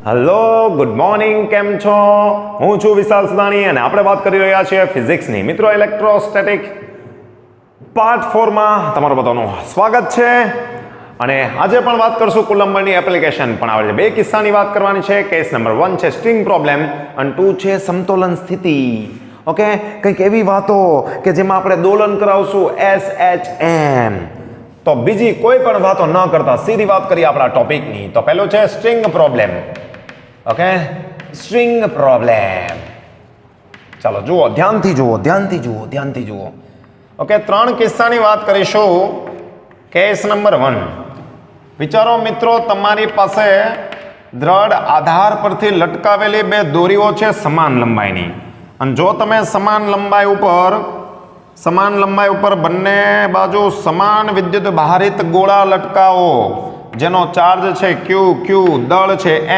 Hello good morning, કેમ છો? હું છું વિશાલ સુદાણી અને આપણે વાત કરી રહ્યા છીએ ફિઝિક્સની. મિત્રો, ઇલેક્ટ્રોસ્ટેટિક પાર્ટ 4 માં તમારું બધાનું સ્વાગત છે. અને આજે પણ વાત કરશું કુલમ્બની એપ્લિકેશન પણ આવે છે. બે કિસ્સાની વાત કરવાની છે. કેસ નંબર 1 છે સ્ટ્રિંગ પ્રોબ્લેમ અને 2 છે સમતોલન સ્થિતિ. ઓકે, કંઈક એવી વાતો કે જેમાં આપણે દોલન કરાવશું SHM. તો બીજી કોઈ પણ વાતો ન કરતા સીધી વાત કરીએ આપણા ટોપિકની. તો પહેલું છે string problem. Okay, string problem. ચાલો જુઓ, ધ્યાનથી જુઓ. ઓકે, 3 કિસ્સાની વાત કરીશું. Case number 1. વિચારો મિત્રો, તમારી પાસે દ્રઢ આધાર પરથી લટકાવેલી બે દોરીઓ છે સમાન લંબાઈની. અને જો તમે સમાન લંબાઈ ઉપર બંને બાજુ સમાન વિદ્યુત ભારિત ગોળા લટકાવો, જેનો ચાર્જ છે Q, દળ છે M,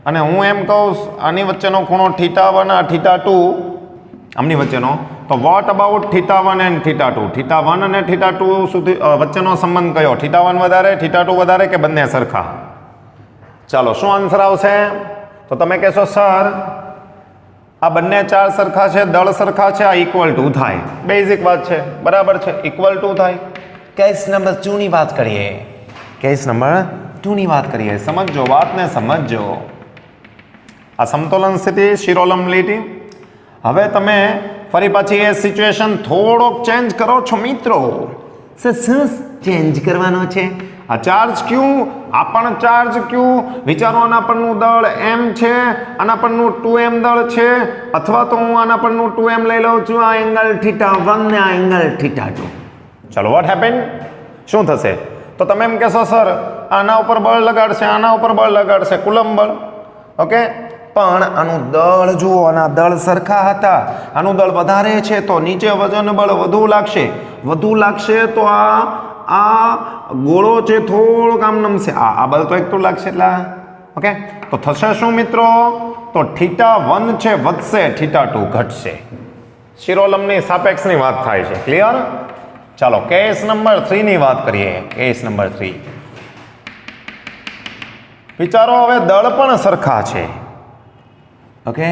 અને હું એમ કહું આની વચ્ચેનો ખૂણો θ1 અને θ2, આમની વચ્ચેનો, તો વોટ અબાઉટ θ1 એન્ડ θ2? θ1 અને θ2 સુધી વચ્ચેનો સંબંધ કયો? θ1 વધારે, θ2 વધારે કે બંને સરખા? ચાલો, શું આન્સર આવશે? તો તમે કહેશો સર આ બંને ચાર્જ સરખા છે, દળ સરખા છે, આ ઇક્વલ ટુ થાય. બેઝિક વાત છે, બરાબર છે, ઇક્વલ ટુ થાય. કેસ નંબર 2 ની વાત કરીએ. સમજો, વાતને સમજો. આ સમતોલન સ્થિતિ, શિરોલંબ લીટી. હવે તમે ફરી પાછી એ સિચ્યુએશન થોડોક ચેન્જ કરો છો મિત્રો. શું ચેન્જ કરવાનો છે? આ ચાર્જ Q, આ પણ ચાર્જ Q. વિચારો, આના પરનું દળ M છે, આના પરનું 2M દળ છે, અથવા તો હું આના પરનું 2M લઈ લઉં છું. આ એંગલ θ1 ને આ એંગલ θ2. ચલો, વોટ હેપન? શું થશે? તો તમે એમ કહેશો સર આના ઉપર બળ લગાડશે, કુલમ્બ બળ. ઓકે, પણ આનું દળ જુઓ, આના દળ સરખા હતા. આનું દળ વધારે છે તો નીચે વજન બળ વધુ લાગશે તો આ ગોળો છે થોડોક આમ નમશે. આ બળ તો એકલું લાગશે એટલે. ઓકે, તો થશે શું મિત્રો? તો θ1 છે વધશે, θ2 ઘટશે. શિરોલંબની સાપેક્ષની વાત થાય છે. ક્લિયર? ચાલો, કેસ નંબર 3 ની વાત કરીએ. Case number 3. વિચારો, હવે દળ પણ સરખા છે. ઓકે,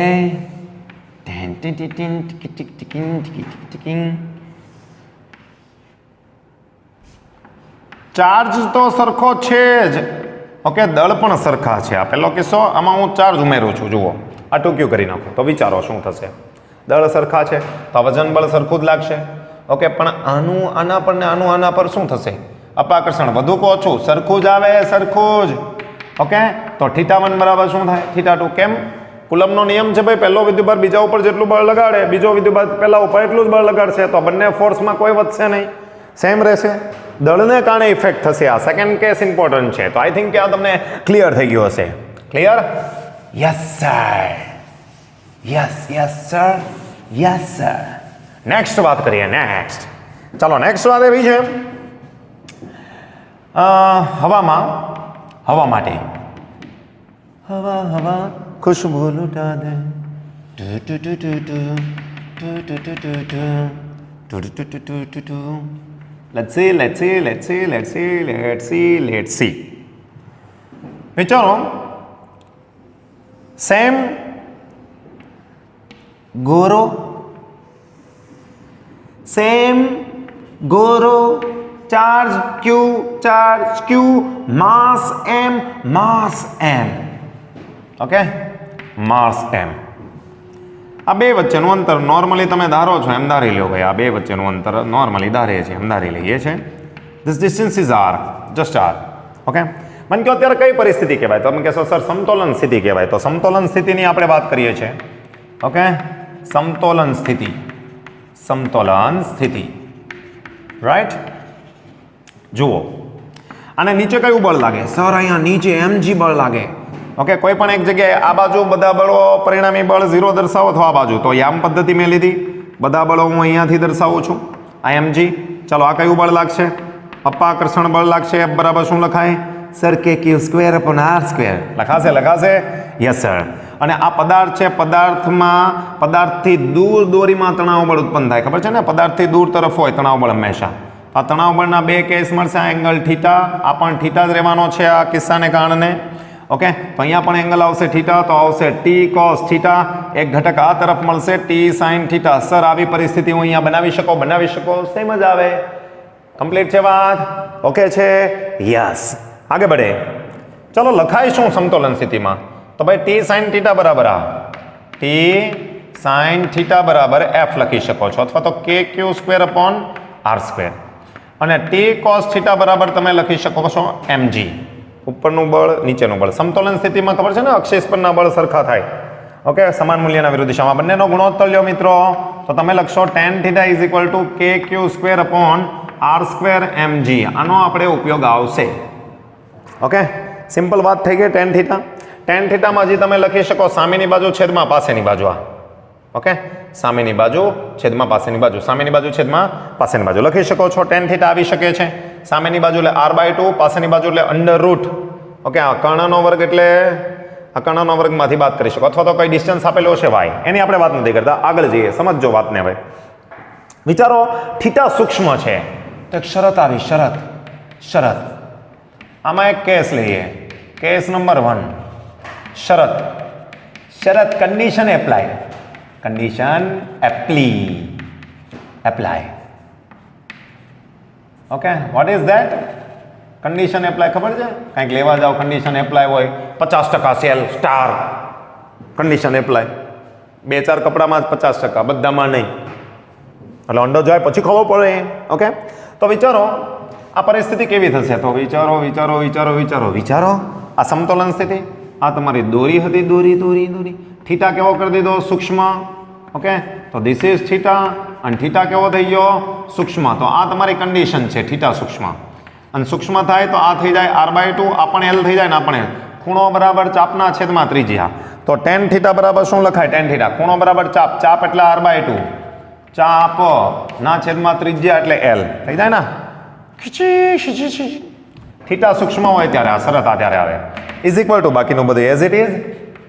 ચાર્જ તો સરખો છે જ. ઓકે, દળ પણ સરખા છે. આ પહેલો કિસ્સો, આમાં હું ચાર્જ ઉમેરું છું. જુઓ, આ ટૂંક્યું કરી નાખો તો વિચારો શું થશે. દળ સરખા છે તો વજન બળ સરખું જ લાગશે. ઓકે, પણ આનું આના પર ને આનું આના પર શું થશે? અપાકર્ષણ વધુ કે ઓછું? સરખું જ આવે, સરખું જ. ઓકે, તો θ1 બરાબર શું થાય? θ2. કેમ? કુલમ્બનો નિયમ છે ભાઈ, પહેલો વિદ્યુતભાર બીજા ઉપર જેટલું બળ લગાડે, બીજો વિદ્યુતભાર પહેલા ઉપર એટલું જ બળ લગાડશે. તો બંને ફોર્સમાં કોઈ વધશે નહીં, સેમ રહેશે. દળને કારણે ઇફેક્ટ થશે. આ સેકન્ડ કેસ ઇમ્પોર્ટન્ટ છે. તો આઈ થિંક કે આ તમને ક્લિયર થઈ ગયું હશે. ક્લિયર? Yes sir. નેક્સ્ટ વાત કરીએ. ચાલો, નેક્સ્ટ વાત એવી છે હવા માટે. હવા ખુશ્બુ લૂટા દે. Let's see. વિચારો, સેમ ગોરો, ચાર્જ Q, માસ M. ઓકે, માસ M. આ બે વચ્ચેનું અંતર નોર્મલી તમે ધારો છો એમ ધારી લો ભાઈ. આ બે વચ્ચેનું અંતર નોર્મલી ધારીએ છીએ, એમ ધારી લઈએ છે. This distance is R, just R. Okay, મને કહો અત્યારે કઈ પરિસ્થિતિ કહેવાય? તમે કહેશો સર સમતોલન સ્થિતિ કહેવાય. તો સમતોલન સ્થિતિની આપણે વાત કરીએ છીએ. ઓકે, સમતોલન સ્થિતિ, રાઈટ? જુઓ, આને નીચે કયું બળ લાગે? સર અહીંયા નીચે mg બળ લાગે. ઓકે, કોઈ પણ એક જગ્યાએ આ બાજુ બધા બળો પરિણામી બળ 0 દર્શાવો અથવા આ બાજુ, તો યામ પદ્ધતિ મેં લીધી. બધા બળો હું અહીંયાથી દર્શાવું છું, આ mg. ચાલો, આ કયું બળ લાગશે? અપાકર્ષણ બળ લાગશે. F બરાબર શું લખાય? સર Q² upon R² લખાશે. Yes sir. અને આ પદાર્થ છે, પદાર્થથી દૂર દોરીમાં તણાવ બળ ઉત્પન્ન થાય. ખબર છે ને, પદાર્થથી દૂર તરફ હોય તણાવ બળ હંમેશા. આ તણાવ બળના બે કેસ મળશે. આ એંગલ થીટા, આ પણ થીટા જ રહેવાનો છે આ કિસ્સાને કારણે. ઓકે, તો અહીંયા પણ એંગલ આવશે થીટા, તો આવશે ટી કોસ થીટા, એક ઘટક આ તરફ મળશે ટી સાઇન થીટા. સર આવી પરિસ્થિતિ હું અહીંયા બનાવી શકો, સેમ જ આવે. કમ્પ્લીટ છે વાત? ઓકે છે? યસ. આગળ બધે. ચલો લખાય શું સમતોલન સ્થિતિમાં? તો ભાઈ ટી સાઇન થીટા બરાબર આ ટી સાઇન થીટા બરાબર એફ લખી શકો છો, અથવા તો કે Q square upon R square, અને ટી કોસ થીટા બરાબર તમે લખી શકો છો mg. ઉપરનું બળ નીચેનું બળ. સમતોલન સ્થિતિમાં ખબર છે ને અક્ષેશ પરના બળ સરખા થાય. ઓકે, સમાન મૂલ્યના વિરુદ્ધ દિશામાં. બંનેનો ગુણોત્તર લ્યો મિત્રો, તો તમે લખશો tan theta is equal to K Q square upon R square mg. આનો આપણે ઉપયોગ આવશે. ઓકે, સિમ્પલ વાત થઈ ગઈ. tan થીટા, tan થીટામાં હજી તમે લખી શકો સામેની બાજુ છેદમાં પાસેની બાજુ. આ ઓકે, સામેની બાજુ છેદમાં પાસેની બાજુ, સામેની બાજુ છેદમાં પાસેની બાજુ લખી શકો છો. tan થીટા આવી શકે છે સામેની બાજુ એટલે r/2, પાસેની બાજુ એટલે અંડર રૂટ. ઓકે, આ કર્ણનો વર્ગ એટલે આ કર્ણનો વર્ગમાંથી બાદ કરી શકો, અથવા તો કઈ ડિસ્ટન્સ આપેલો છે y, એની આપણે વાત નથી કરતા. આગળ જઈએ, સમજો વાતને. હવે વિચારો થીટા સૂક્ષ્મ છે તો એક શરત આવી, શરત. આમાં એક કેસ લઈએ, કેસ નંબર 1. શરત condition apply. Okay, what is that? Condition apply ખબર છે? કંઈક લેવા જાઓ, કન્ડિશન એપ્લાય હોય 50% સેલ સ્ટાર, કન્ડિશન એપ્લાય 2-4 કપડામાં જ 50%, બધામાં નહીં. એટલે અંડર જાય પછી ખબર પડે. ઓકે, તો વિચારો આ પરિસ્થિતિ કેવી થશે? તો વિચારો આ સમતોલન સ્થિતિ, આ તમારી દોરી હતી, દોરી. થીટા કેવો કરી દીધો? સૂક્ષ્મ. ઓકે, તો ધીસ ઇઝ થીટા, અને થીટા કેવો થઈ ગયો? સૂક્ષ્મ. તો આ તમારી કન્ડિશન છે, થીટા સૂક્ષ્મ. અને સૂક્ષ્મ થાય તો આ થઈ જાય r/2, આ પણ l થઈ જાય ને, આપણે ખૂણો બરાબર ચાપના છેદમાં ત્રિજ્યા. તો tan થીટા બરાબર શું લખાય? tan થીટા ખૂણો બરાબર ચાપ એટલે r/2, ચાપ ના છેદમાં ત્રિજ્યા એટલે l થઈ જાય ને. થીટા સૂક્ષ્મ હોય ત્યારે આ શરત આ ત્યારે આવે. ઇઝ ઇક્વલ ટુ બાકીનું બધું as it is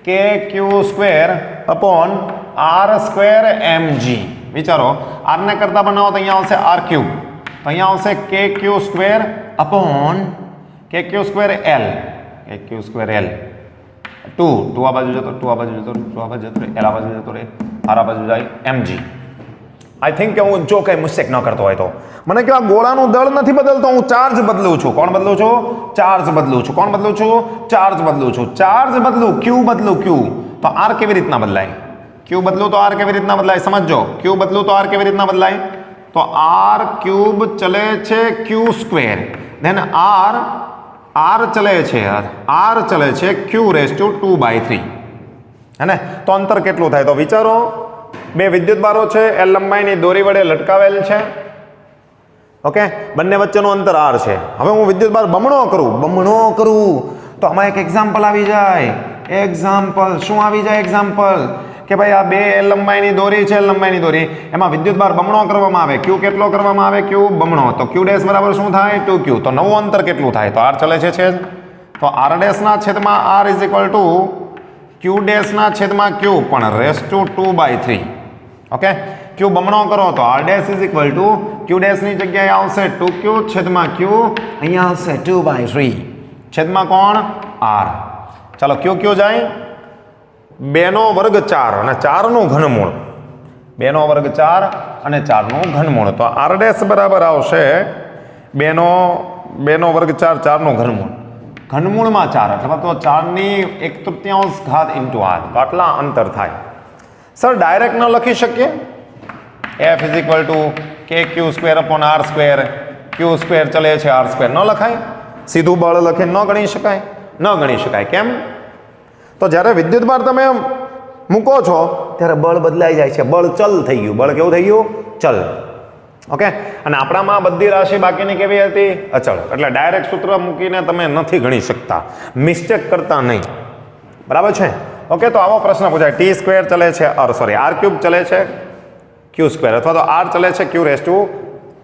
K Q square upon R square mg. વિચારો r ને કરતા બનાવો તો અહીંયા આવશે r ક્યુબ, તો અહીંયા આવશે કે Q square upon k Q square l, two આ બાજુ જતો, ટુ આ બાજુ જતો, l આ બાજુ જતો રહે, r આ બાજુ જાય mg. આઈ થિંક કે હું જો કંઈ મિસ્ટેક ન કરતો હોય તો મને કે આ ગોળાનું દળ નથી બદલતો, હું ચાર્જ બદલું છું. કોણ બદલું છું? ચાર્જ બદલું છું. કોણ બદલું છું? ચાર્જ બદલું છું. ચાર્જ બદલું, ક્યુ બદલું. ક્યુ તો આર કેવી રીતના બદલાય? ક્યુ બદલું તો આર કેવી રીતના બદલાય? સમજો. ક્યુ બદલું તો આર કેવી રીતના બદલાય? તો આર ક્યુબ ચલે છે ક્યુ સ્ક્વેર, ધેન આર ચલે છે ક્યુ રેઝ ટુ 2/3. હે ને? તો અંતર કેટલું થાય? તો વિચારો, બે વિદ્યુત બારો છે, એલ લંબાઈની દોરી વડે લટકાવેલ છે. ઓકે, બંને વચ્ચેનું અંતર r છે. હવે હું વિદ્યુત બાર બમણો કરું તો આમાં એક એક્ઝામ્પલ આવી જાય. શું આવી જાય? એક્ઝામ્પલ કે ભાઈ આ બે એલ લંબાઈની દોરી છે, એમાં વિદ્યુત બાર બમણો કરવામાં આવે. ક્યુ કેટલો કરવામાં આવે? ક્યુ બમણો. તો ક્યુ ડેશ બરાબર શું થાય? 2q. તો નવું અંતર કેટલું થાય? તો r ચલે છે તો r ડેશ ના છેદમાં r is equal two Q dash ના છેદમાં ક્યુ પણ રેઝ ટુ 2/3. ઓકે, ક્યુ બમણો કરો તો r dash is equal two Q dash ની જગ્યાએ આવશે 2q છેદમાં ક્યુ, અહીંયા આવશે 2/3 છેદમાં કોણ? r. ચાલો ક્યુ જાય 2નો વર્ગ 4 અને 4નું ઘનમૂળ, 2નો વર્ગ 4 અને 4નું ઘનમૂળ. તો r ડેશ બરાબર આવશે 2નો વર્ગ 4, 4નું ઘનમૂળમાં 4, અથવા તો 4ની 1/3 ઘાત ઇન્ટુ r. તો આટલા અંતર થાય. સર ડાયરેક્ટ ન લખી શકીએ? f is equal to K Q square upon R square, Q square ચલે છે આર સ્ક્વેર. ન લખાય? સીધું બળ લખીને ન ગણી શકાય. કેમ? તો જ્યારે વિદ્યુત ભાર તમે મૂકો છો ત્યારે બળ બદલાઈ જાય છે, બળ ચલ થઈ ગયું. બળ કેવું થઈ ગયું? ચલ. ઓકે, અને આપણામાં બધી રાશિ બાકીની કેવી હતી? અચળ. એટલે ડાયરેક્ટ સૂત્ર મૂકીને તમે નથી ગણી શકતા, મિસ્ટેક કરતા નહીં. બરાબર છે? ઓકે, તો આવો પ્રશ્ન પૂછાય. ટી સ્ક્વેર ચલે છે, આર ક્યુબ ચલે છે ક્યુ સ્ક્વેર, અથવા તો આર ચલે છે ક્યુ રેઝ ટુ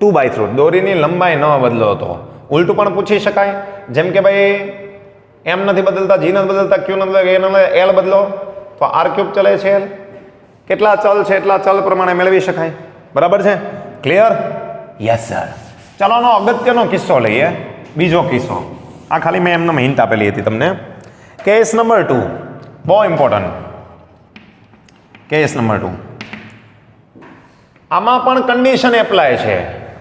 2/3. દોરીની લંબાઈ ન બદલો તો ઉલટું પણ પૂછી શકાય. જેમ કે ભાઈ એમ નથી બદલતા, જી નથી બદલતા, ક્યુ નથી બદલતા, એલ બદલો તો આર ક્યુબ ચલે છે એલ. કેટલા ચલ છે એટલા ચલ પ્રમાણે મેળવી શકાય. બરાબર છે? ક્લિયર? Yes sir. ચાલો આનો અગત્યનો કિસ્સો લઈએ, બીજો કિસ્સો. આ ખાલી મેં એમને હિન્ટ આપેલી હતી તમને કેસ નંબર 2 બહુ ઇમ્પોર્ટન્ટ. કેસ નંબર 2 આમાં પણ કન્ડિશન એપ્લાય છે.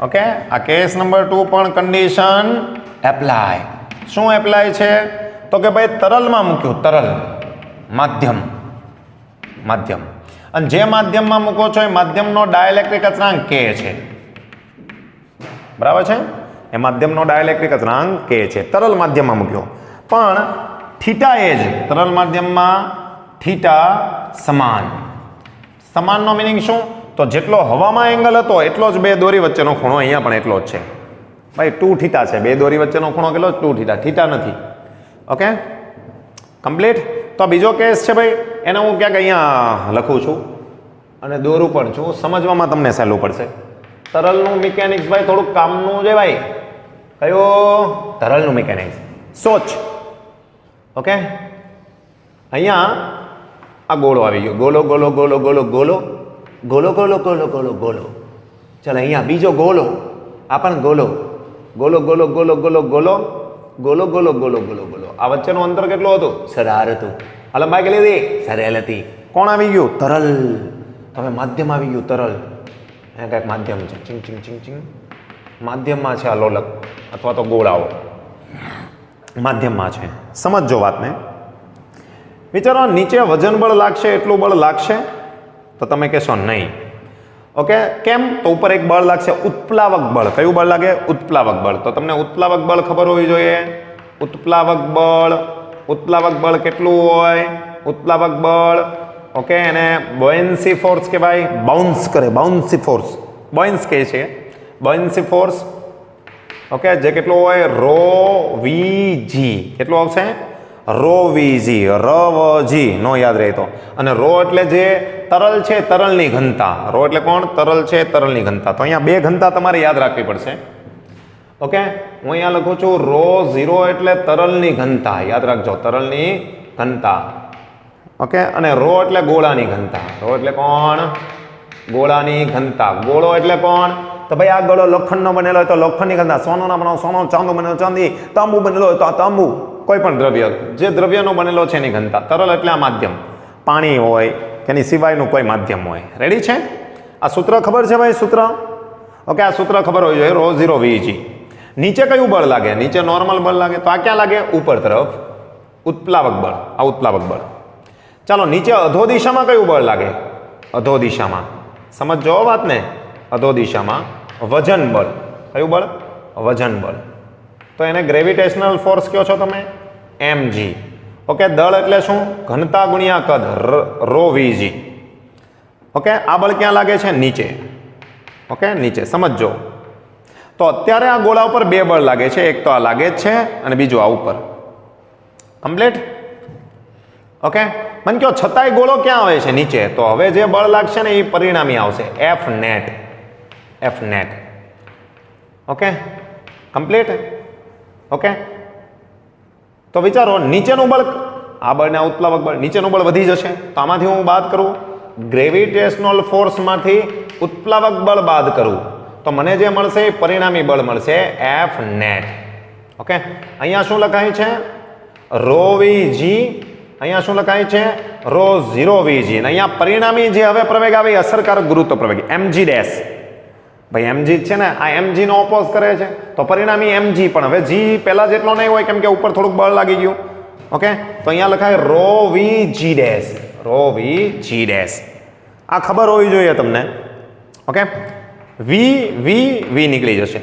ઓકે, આ કેસ નંબર 2 પણ કન્ડિશન એપ્લાય. શું એપ્લાય છે? તો કે ભાઈ તરલમાં મૂક્યું, તરલ માધ્યમ, માધ્યમ, અને જે માધ્યમમાં મૂકો છો એ માધ્યમનો ડાઇલેક્ટ્રિક અચળાંક K છે. બરાબર છે? એ માધ્યમનો ડાઇલેક્ટ્રિક અચળાંક K છે. તરલ માધ્યમમાં મૂક્યો, પણ થીટા એ જ તરલ માધ્યમમાં થીટા સમાન. સમાનનો મિનિંગ શું? તો જેટલો હવામાં એંગલ હતો એટલો જ બે દોરી વચ્ચેનો ખૂણો અહીંયા પણ એટલો જ છે. ભાઈ 2 થીટા છે, બે દોરી વચ્ચેનો ખૂણો કેટલો? 2 થીટા. થીટા નથી. Okay, complete. તો બીજો કેસ છે ભાઈ, એને હું ક્યાંક અહીંયા લખું છું અને દોરું પણ છું, સમજવામાં તમને સહેલું પડશે. તરલનું મિકેનિક્સ ભાઈ થોડુંક કામનું છે ભાઈ. કયું? તરલનું મિકેનિક્સ. સોચ. ઓકે, અહીંયા આ ગોળો આવી ગયો, ગોલો ગોલો ગોલો ગોલો ગોલો ગોલો ગોલો ગોલો ગોલો ગોલો. ચાલો અહીંયા બીજો ગોલો, આ પણ ગોલો, ગોલો ગોલો ગોલો ગોલો ગોલો ગોલો ગોલો ગોલો ગોલો ગોલો. આ વચ્ચેનું અંતર કેટલું હતું? સરાર હતું. આ લંબાઈ કેટલી હતી? સરેલ હતી. કોણ આવી ગયું? તરલ. હવે માધ્યમ આવી ગયું, તરલ. અહીંયા કંઈક માધ્યમ છે, ચિંગ ચિંગ ચિંગ ચિંગ. માધ્યમમાં છે આ લોલક અથવા તો ગોળાઓ, માધ્યમમાં છે. સમજજો વાતને. વિચારો, નીચે વજન બળ લાગશે એટલું બળ લાગશે? તો તમે કહેશો નહીં. ઓકે, કેમ? તો ઉપર એક બળ લાગશે, ઉત્પ્લાવક બળ. કયું બળ લાગે? ઉત્પ્લાવક બળ. તો તમને ઉત્પ્લાવક બળ ખબર હોવી જોઈએ. ઉત્પ્લાવક બળ, ઉત્પ્લાવક બળ કેટલું હોય? ઉત્પ્લાવક બળ, ઓકે, એને બોયન્સી ફોર્સ કહેવાય. બાઉન્સ કરે, બાઉન્સી ફોર્સ, બોયન્સ કહે છે, બોયન્સી ફોર્સ. ઓકે, જે કેટલું હોય? ρ VG. કેટલું આવશે? ρ VG. ρ G નો યાદ રહેતો. અને ρ એટલે જે તરલ છે, તરલની ઘનતા. ρ એટલે કોણ? તરલ છે, તરલની ઘનતા. તો અહીંયા બે ઘનતા તમારે યાદ રાખવી પડશે. ઓકે, હું અહીંયા લખું છું ρ0 એટલે તરલની ઘનતા. યાદ રાખજો, તરલની ઘનતા. ઓકે, અને ρ એટલે ગોળાની ઘનતા. ρ એટલે કોણ? ગોળાની ઘનતા. ગોળો એટલે કોણ? તો ભાઈ આ ગોળો લોખંડનો બનેલો હોય તો લોખંડની ઘનતા. સોનાનો બનેલો સોનો, ચાંદો બનેલો ચાંદી, તાંબુ બનેલો હોય તો આ તાંબુ. કોઈ પણ દ્રવ્ય જે દ્રવ્યનો બનેલો છે એની ઘનતા. તરલ એટલે આ માધ્યમ, પાણી હોય કે એની સિવાયનું કોઈ માધ્યમ હોય. રેડી છે? આ સૂત્ર ખબર છે ભાઈ? સૂત્ર, ઓકે, આ સૂત્ર ખબર હોવી જોઈએ. ρ0 VG. નીચે કયું બળ લાગે? નીચે નોર્મલ બળ લાગે. તો આ ક્યાં લાગે? ઉપર તરફ, ઉત્પ્લાવક બળ. આ ઉત્પ્લાવક બળ. ચાલો, નીચે અધો દિશામાં કયું બળ લાગે? અધો દિશામાં સમજો વાતને. અધો દિશામાં વજન બળ. કયું બળ? વજન બળ. તો એને ગ્રેવિટેશનલ ફોર્સ કહો છો તમે, mg. ઓકે, દળ એટલે શું? ઘનતા ગુણ્યા કદ, ρ VG. ઓકે, આ બળ ક્યાં લાગે છે? નીચે. ઓકે, નીચે. સમજો. તો અત્યારે આ ગોળા ઉપર બે બળ લાગે છે. એક તો આ લાગે જ છે અને બીજું આ ઉપર. કમ્પ્લીટ? ઓકે, મને કહો છતાંય ગોળો ક્યાં આવે છે? નીચે. તો હવે જે બળ લાગશે ને એ પરિણામી આવશે, F net. F net. Okay, complete? Okay, તો વિચારો, નીચેનું બળ, આ બળને ઉત્પ્લાવક બળ, નીચેનું બળ વધી જશે. તો આમાંથી હું બાદ કરું, ગ્રેવિટેશનલ ફોર્સમાંથી ઉત્પ્લાવક બળ બાદ કરું તો મને જે મળશે એ પરિણામી બળ મળશે, F net. ઓકે, અહીંયા શું લખાય છે? ρ VG. અહીંયા શું લખાય છે? ρ0 VG. અને અહીંયા પરિણામી જે હવે પ્રવેગ આવે એ અસરકારક ગુરુત્વ પ્રવેગ mg ડેશ. ભાઈ mg છે ને, આ mg નો ઓપોઝ કરે છે તો પરિણામી mg. પણ હવે g પહેલા જેટલો નહીં હોય કેમ કે ઉપર થોડુંક બળ લાગી ગયું. ઓકે, તો અહીંયા લખાય ρ VG ડેશ. ρ VG dash. આ ખબર હોવી જોઈએ તમને. ઓકે, v v v નીકળી જશે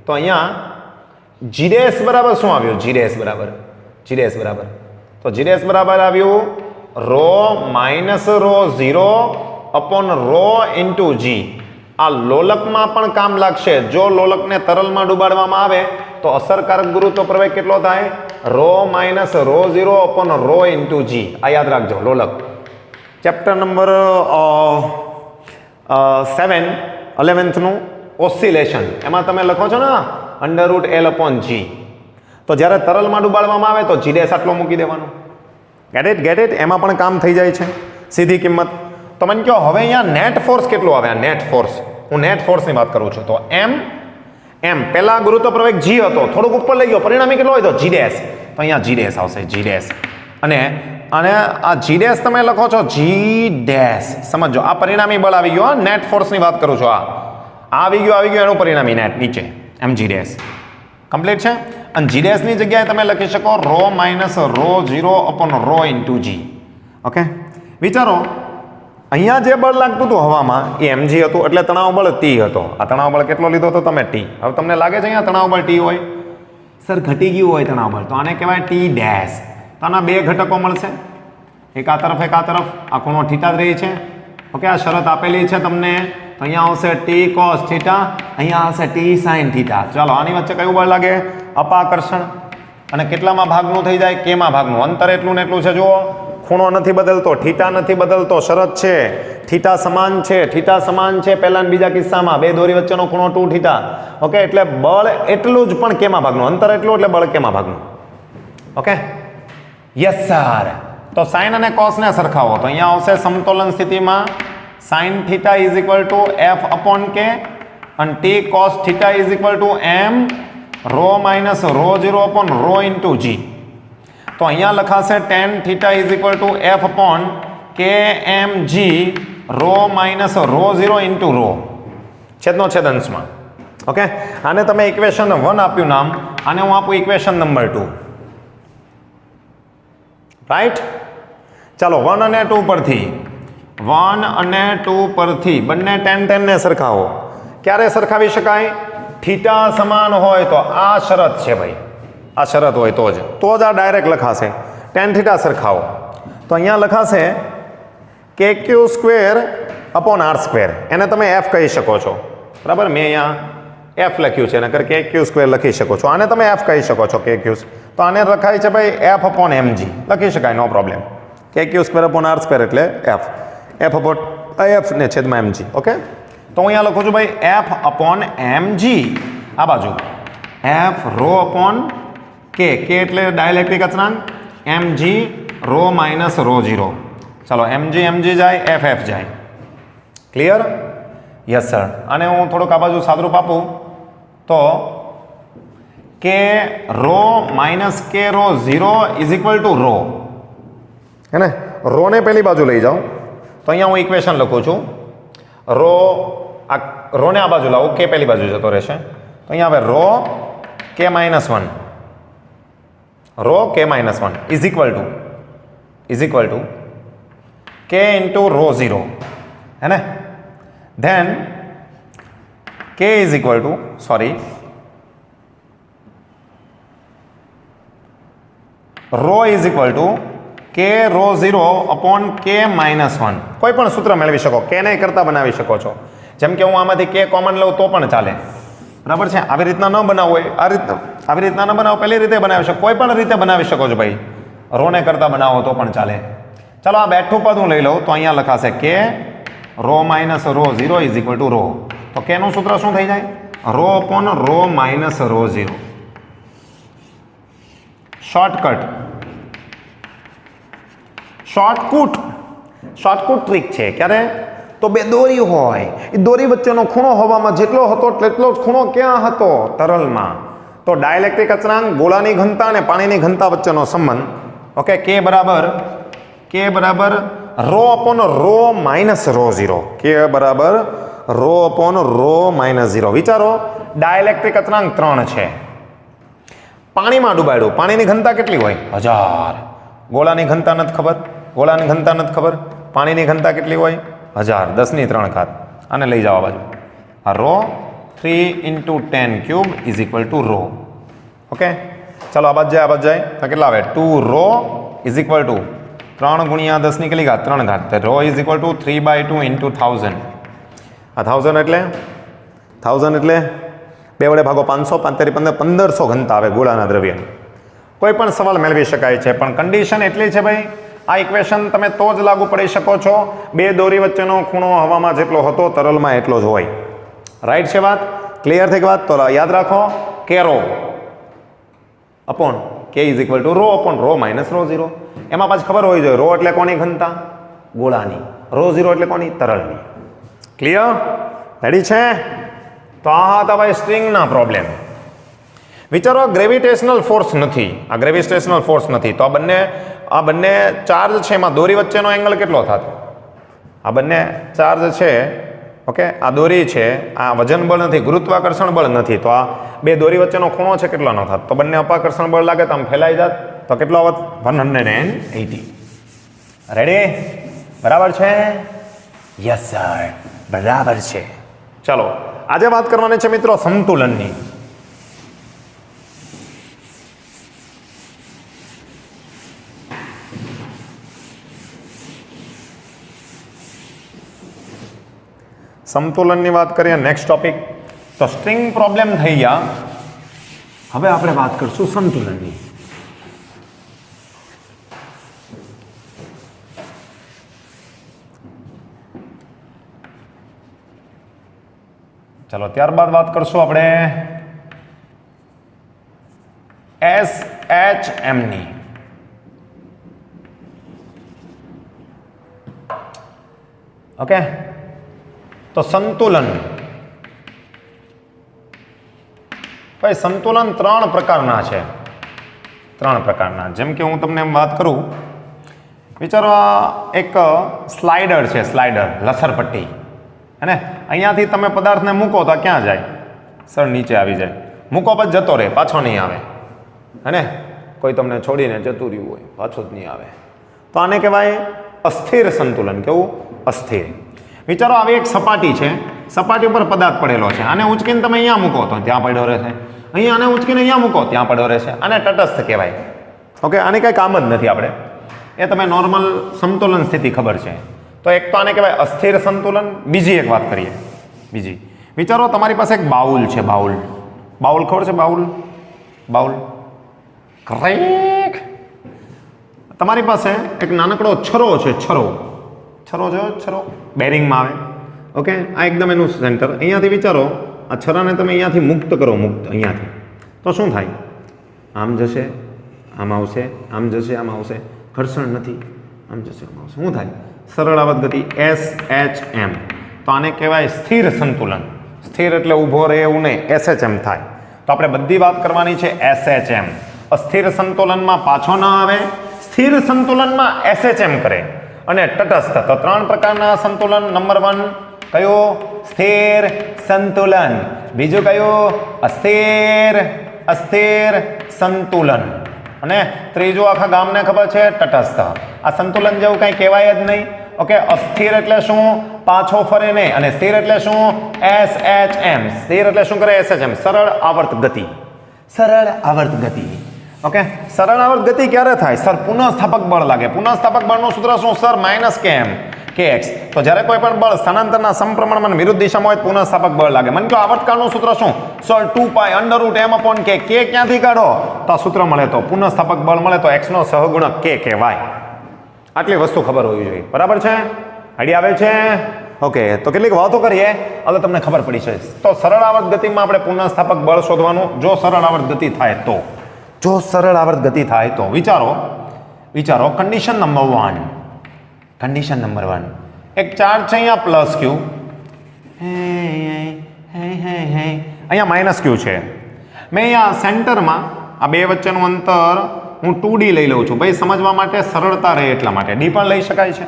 તો અહીંયા g ડેશ બરાબર શું આવ્યું? g ડેશ બરાબર તો g ડેશ બરાબર આવ્યું ρ માઇનસ ρ0 અપોન ρ ઇન્ટુ g. આ લોલકમાં પણ કામ લાગશે. જો લોલકને તરલમાં ડુબાડવામાં આવે તો અસરકારક ગુરુત્વ પ્રવેગ કેટલો થાય? ρ માઇનસ ρ0 અપોન ρ ઇન્ટુ g. આ યાદ રાખજો. લોલક ચેપ્ટર નંબર 7 11th નું ઓસિલેશન, એમાં તમે લખો છો ને √L અપોન g. તો જ્યારે તરલમાં ડુબાડવામાં આવે તો g ડેશ આટલો મૂકી દેવાનો. Get it? એમાં પણ કામ થઈ જાય છે, સીધી કિંમત. તો મને કહો હવે અહીંયા નેટ ફોર્સ કેટલો આવે? આ નેટ ફોર્સ, હું નેટ ફોર્સની વાત કરું છું. તો m પહેલા ગુરુત્વ પ્રવેગ g હતો, થોડુંક ઉપર લઈ ગયો, પરિણામી કેટલો હોય? તો g ડેશ. તો અહીંયા g ડેશ આવશે, g ડેશ. અને અને આ જી ડેશ તમે લખો છો જી ડેશ, સમજો આ પરિણામી બળ આવી ગયો, નેટ ફોર્સની વાત કરું છું, આ આવી ગયું એનું પરિણામી નેટ નીચે એમ જી ડેશ કમ્પ્લીટ છે. અને જી ડેશની જગ્યાએ તમે લખી શકો rho minus rho 0 upon rho into g. Okay, વિચારો અહીંયા જે બળ લાગતું હતું હવામાં એ mg હતું, એટલે તણાવ બળ t હતો. આ તણાવ બળ કેટલો લીધો હતો તમે? t. હવે તમને લાગે છે અહીંયા તણાવ બળ t હોય? સર ઘટી ગયું હોય તણાવ બળ, તો આને કહેવાય ટી ડેશ. તો આના બે ઘટકો મળશે, એક આ તરફ એક આ તરફ, આ ખૂણો થીટા જ રહી છે. ઓકે, આ શરત આપેલી છે તમને. તો અહીંયા આવશે ટી કોસ થીટા, અહીંયા આવશે ટી સાઇન થીટા. ચાલો આની વચ્ચે કયું બળ લાગે? અપાકર્ષણ. અને કેટલામાં ભાગનું થઈ જાય? કેમાં ભાગનું? અંતર એટલું ને એટલું છે. જુઓ, ખૂણો નથી બદલતો, થીટા નથી બદલતો, શરત છે થીટા સમાન છે. થીટા સમાન છે પહેલા અને બીજા કિસ્સામાં, બે દોરી વચ્ચેનો ખૂણો 2 થીટા. ઓકે, એટલે બળ એટલું જ પણ કેમાં ભાગનું? અંતર એટલું એટલે બળ કેમાં ભાગનું? Okay, yes sir. તો સાઇન અને કોસ ને સરખાવો, તો અહીંયા આવશે સમતોલન સ્થિતિમાં sine theta is equal to F upon K અને T cos theta is equal to M rho minus rho 0 upon rho into g. તો અહીંયા લખાશે tan theta is equal to F upon K M G rho minus rho 0 into rho છેદનો છેદ અંશમાં. Okay, આને તમે equation 1 આપ્યું નામ, આને હું આપું ઇક્વેશન નંબર 2. રાઈટ? ચાલો 1 અને 2 પરથી 1 અને 2 પરથી બંને tan ને સરખાવો. ક્યારે સરખાવી શકાય? થીટા સમાન હોય તો. આ શરત છે ભાઈ, આ શરત હોય તો જ આ ડાયરેક્ટ લખાશે. tan થીટા સરખાવો તો અહીંયા લખાશે કે Q square upon R square. એને તમે એફ કહી શકો છો, બરાબર? મેં અહીંયા એફ લખ્યું છે, નકર કે ક્યુ સ્ક્વેર લખી શકો છો. આને તમે એફ કહી શકો છો, કે ક્યુ. તો આને લખાય છે ભાઈ એફ અપોન એમજી, લખી શકાય, નો પ્રોબ્લેમ. કે Q square upon R square એટલે એફ, એફ અપોન એફ ને છેદમાં એમજી. ઓકે, તો હું અહીંયા લખું છું ભાઈ એફ અપોન એમજી. આ બાજુ એફ રો અપોન કે એટલે ડાયલેક્ટ્રિક અચળાંક, mg રો માઇનસ રો 0. ચાલો mg જાય, એફ જાય. ક્લિયર? Yes sir. અને હું થોડુંક આ બાજુ સાદરૂપ આપું તો k rho minus k rho 0 is equal to rho, હે ને? રો ને પેલી બાજુ લઈ જાઉં તો અહીંયા હું ઇક્વેશન લખું છું. રો ને આ બાજુ લાવું, કે પેલી બાજુ જતો રહેશે. તો અહીંયા હવે rho k minus 1, rho k minus 1 is equal to k into rho 0, है ना? Then k is equal to rho is equal to k rho 0 upon के माइनस 1. कोई पण सूत्र मेळवी शको, k ने करता बनावी शको छो. जेम के हूँ आमांथी k कॉमन लઉં तो पण चाले, बराबर है? આવી રીતના ન બનાવવું હોય, આવી રીતના ન બનાવો, પહેલી રીતે બનાવી શકો, કોઈ પણ રીતે બનાવી શકો છો ભાઈ. રો ને કરતા બનાવો તો પણ ચાલે. ચાલો આ બેઠું પદ હું લઈ લઉં તો અહીંયા લખાશે k rho minus rho 0 is equal to rho. તો કે નું સૂત્ર શું થઈ જાય? Rho upon rho minus rho 0. Shortcut trick છે. ક્યારે? તો બે દોરી હોય, એ દોરી વચ્ચેનો ખૂણો હવામાં જેટલો હતો તેટલો જ ખૂણો ક્યાં હતો? તરલમાં. તો ડાયલેક્ટ્રિક અચળાંક, ગોળાની ઘનતા અને પાણીની ઘનતા વચ્ચેનો સંબંધ. ઓકે, કે બરાબર rho upon rho minus rho 0. K બરાબર રો અપોન રો માઇનસ 0. વિચારો, ડાયલેક્ટ્રિક અચળાંક 3 છે, પાણીમાં ડૂબાડ્યું, પાણીની ઘનતા કેટલી હોય? 1000. ગોળાની ઘનતા નથી ખબર, પાણીની ઘનતા કેટલી હોય? 1000, 10 ની 3 ઘાત. આને લઈ જાઓ બાજુ. આ rho 3 × 10 cube is equal to rho. Okay, ચાલો આ બાજુ જાય તો કેટલા આવે? 2 રો ઇઝ ઇક્વલ ટુ 3 ગુણ્યા 10 ની કેટલી ઘાત? 3 ઘાત. તો રો ઇઝ ઇક્વલ ટુ 3/2 × 1000. આ 1000 એટલે 2 વડે ભાગો 500, 5 1500 ઘનતા આવે ગોળાના દ્રવ્યની. કોઈ પણ સવાલ મેળવી શકાય છે, પણ કન્ડિશન એટલી છે ભાઈ, આ ઇક્વેશન તમે તો જ લાગુ પડી શકો છો, બે દોરી વચ્ચેનો ખૂણો હવામાં જેટલો હતો તરલમાં એટલો જ હોય. રાઈટ છે વાત? ક્લિયર થઈ વાત? તો યાદ રાખો કે rho upon k is equal to rho upon rho minus rho 0. એમાં પાછી ખબર હોવી જોઈએ, રો એટલે કોની ઘનતા? ગોળાની. રો 0 એટલે કોની? તરલની. ક્લિયર? રેડી છે? તો આ હતા ભાઈ સ્ટ્રિંગના પ્રોબ્લેમ. વિચારો, ગ્રેવિટેશનલ ફોર્સ નથી, આ ગ્રેવિટેશનલ ફોર્સ નથી, તો આ બંને આ બંને ચાર્જ છે એમાં દોરી વચ્ચેનો એંગલ કેટલો થતો? આ બંને ચાર્જ છે, ઓકે, આ દોરી છે, આ વજન બળ નથી, ગુરુત્વાકર્ષણ બળ નથી, તો આ બે દોરી વચ્ચેનો ખૂણો છે કેટલાનો થાત? તો બંને અપાકર્ષણ બળ લાગે તો આમ ફેલાઈ જાત, તો કેટલો આવત? 180. રેડી? બરાબર છે? યસ સર, બરાબર છે. ચાલો, આજે વાત કરવાની છે મિત્રો સંતુલનની. સંતુલનની વાત કરીએ, નેક્સ્ટ ટોપિક. તો સ્ટ્રિંગ પ્રોબ્લેમ થઈ ગયા, હવે આપણે વાત કરશું સંતુલનની. ચાલો, ત્યારબાદ વાત કરશું આપણે SHM ની. ઓકે, તો સંતુલન. ભાઈ સંતુલન 3 પ્રકારના છે. 3 પ્રકારના. જેમ કે હું તમને એમ વાત કરું, વિચારો આ એક સ્લાઇડર છે, સ્લાઇડર, લસરપટ્ટી. હે, અહીંયાથી તમે પદાર્થને મૂકો તો ક્યાં જાય? સર નીચે આવી જાય. મૂકો પછી જતો રહે, પાછો નહીં આવે. હે, કોઈ તમને છોડીને જતું રહ્યું હોય, પાછો જ નહીં આવે. તો આને કહેવાય અસ્થિર સંતુલન. કેવું? અસ્થિર. વિચારો આવી એક સપાટી છે, સપાટી ઉપર પદાર્થ પડેલો છે, આને ઉંચકીને તમે અહીંયા મૂકો તો ત્યાં પડ્યો રહેશે, અહીંયા આને ઉંચકીને અહીંયા મૂકો ત્યાં પડ્યો રહેશે. આને તટસ્થ કહેવાય. ઓકે, આને કંઈ કામ જ નથી આપણે, એ તમે નોર્મલ સમતોલન સ્થિતિ ખબર છે. તો એક તો આને કહેવાય અસ્થિર સંતુલન. બીજી એક વાત કરીએ, બીજી. વિચારો તમારી પાસે એક બાઉલ છે, બાઉલ. બાઉલ ખબર છે? Bowl, bowl. કરેક્ટ. તમારી પાસે એક નાનકડો છરો છે, છરો. છરો જો, છરો બેરિંગમાં આવે. ઓકે, આ એકદમ એનું સેન્ટર. અહીંયાથી વિચારો, આ છરાને તમે અહીંયાથી મુક્ત કરો, મુક્ત અહીંયાથી, તો શું થાય? આમ જશે, આમ આવશે, આમ જશે, આમ આવશે, ઘર્ષણ નથી, આમ જશે, આમ આવશે. શું થાય? સરળ આવત ગતિ, SHM. તો આને કહેવાય સ્થિર સંતુલન. સ્થિર એટલે ઊભો રહે એવું નહીં, SHM થાય. તો આપણે બધી વાત કરવાની છે SHM. અસ્થિર સંતુલનમાં પાછો ન આવે, સ્થિર સંતુલનમાં SHM કરે. અને તટસ્થ. તો 3 પ્રકારના સંતુલન. નંબર 1 કયું? સ્થિર સંતુલન. બીજું કયું? અસ્થિર, અસ્થિર સંતુલન. અને ત્રીજું આખા ગામને ખબર છે, તટસ્થ. આ સંતુલન જેવું કંઈ કહેવાય જ નહીં. ઓકે, અસ્થિર એટલે શું? પાછો ફરે નહીં. અને સ્થિર એટલે શું? SHM. સ્થિર એટલે શું કરે? SHM. સરળ આવર્ત ગતિ. સરળ આવર્ત ગતિ. ઓકે, સરળ આવર્ત ગતિ ક્યારે થાય? સર પુનઃસ્થાપક બળ લાગે. પુનઃસ્થાપક બળનું સૂત્ર શું? Sir -km kx. તો જ્યારે કોઈ પણ બળ સ્થાનાંતરના સમપ્રમાણમાં વિરુદ્ધ દિશામાં હોય પુનઃસ્થાપક બળ લાગે. મને કહો આવર્તકાળનું સૂત્ર શું? Sir 2π√m/k. k ક્યાંથી કાઢો? તો આ સૂત્ર મળે તો પુનઃસ્થાપક બળ મળે તો x નો સહગુણક k કહેવાય. આટલી વસ્તુ ખબર હોવી જોઈએ. બરાબર છે? આઈડિયા આવે છે? ઓકે, તો કેટલીક વાતો કરીએ, હવે તમને ખબર પડી છે. તો સરળ આવર્ત ગતિમાં આપણે પુનઃસ્થાપક બળ શોધવાનું. જો સરળ આવર્ત ગતિ થાય તો, જો સરળ આવર્ત ગતિ થાય તો વિચારો, વિચારો કન્ડિશન નંબર 1. કન્ડિશન નંબર 1, એક ચાર્જ છે અહીંયા પ્લસ ક્યુ, અહીંયા -q છે. મેં અહીંયા સેન્ટરમાં આ બે વચ્ચેનું અંતર હું 2d લઈ લઉં છું. ભાઈ સમજવા માટે સરળતા રહે એટલા માટે. d પણ લઈ શકાય છે.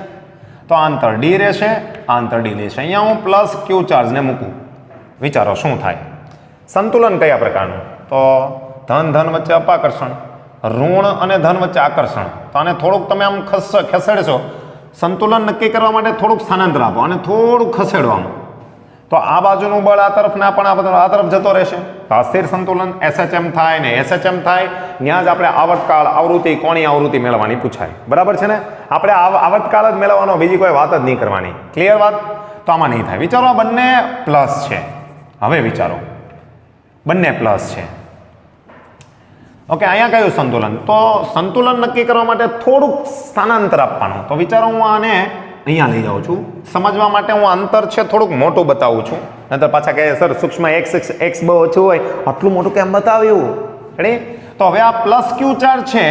તો આ અંતર d રહેશે, આ અંતર d લેશે. અહીંયા હું પ્લસ q ચાર્જને મૂકું. વિચારો શું થાય? સંતુલન કયા પ્રકારનું? તો ધન ધન વચ્ચે અપાકર્ષણ, ઋણ અને ધન વચ્ચે આકર્ષણ. તો આને થોડુંક તમે આમ ખસેડશો. સંતુલન નક્કી કરવા માટે થોડુંક સ્થાનાંતર આપો અને થોડુંક ખસેડવાનું. તો આ બાજુનું બળ આ તરફ ના પણ આ તરફ જતો રહેશે. તો આ સ્થિર સંતુલન SHM થાય ને SHM થાય ત્યાં જ આપણે આવર્તકાળ, આવૃત્તિ, કોણીય આવૃત્તિ મેળવવાની પૂછાય. બરાબર છે ને? આપણે આવર્તકાળ જ મેળવવાનો, બીજી કોઈ વાત જ નહીં કરવાની. ક્લિયર વાત? તો આમાં નહીં થાય. વિચારો આ બંને પ્લસ છે. હવે વિચારો બંને પ્લસ છે. ઓકે, અહીંયા કયું સંતુલન? તો સંતુલન નક્કી કરવા માટે થોડુંક સ્થાનાંતર આપવાનું. તો વિચારો હું આને અહીંયા લઈ જાઉં છું. સમજવા માટે હું અંતર છે થોડુંક મોટું બતાવું છું. નહીતર પાછા કહે સર સૂક્ષ્મ x બહુ ઓછું હોય, આટલું મોટું કેમ બતાવ્યું? રેડી? તો હવે આ પ્લસ ક્યુ ચાર્જ છે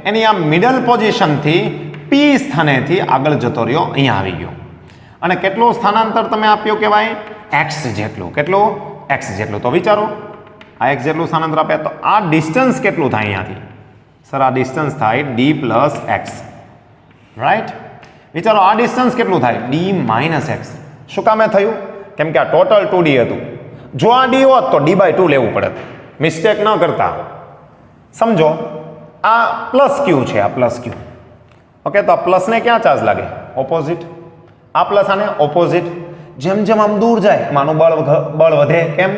એની આ મિડલ પોઝિશનથી p સ્થાનેથી આગળ જતો રહ્યો, અહીંયા આવી ગયો. અને કેટલું સ્થાનાંતર તમે આપ્યું કહેવાય? x જેટલું. કેટલું? x જેટલું. તો વિચારો આ x જેટલું સ્થાનાંતર આપ્યા તો આ ડિસ્ટન્સ કેટલું થાય અહીંયાથી? સર આ ડિસ્ટન્સ થાય ડી પ્લસ એક્સ, રાઈટ. વિચારો આ ડિસ્ટન્સ કેટલું થાય? D minus x. શું કામે થયું? કેમ કે આ ટોટલ 2D હતું. જો આ ડી હોત તો d/2 લેવું પડે. મિસ્ટેક ન કરતા. સમજો આ પ્લસ ક્યુ છે, આ પ્લસ ક્યુ. ઓકે, તો આ પ્લસને ક્યાં ચાર્જ લાગે? ઓપોઝિટ. આ પ્લસ આને ઓપોઝિટ. જેમ જેમ આમ દૂર જાય એમ આનું બળ વધે. કેમ?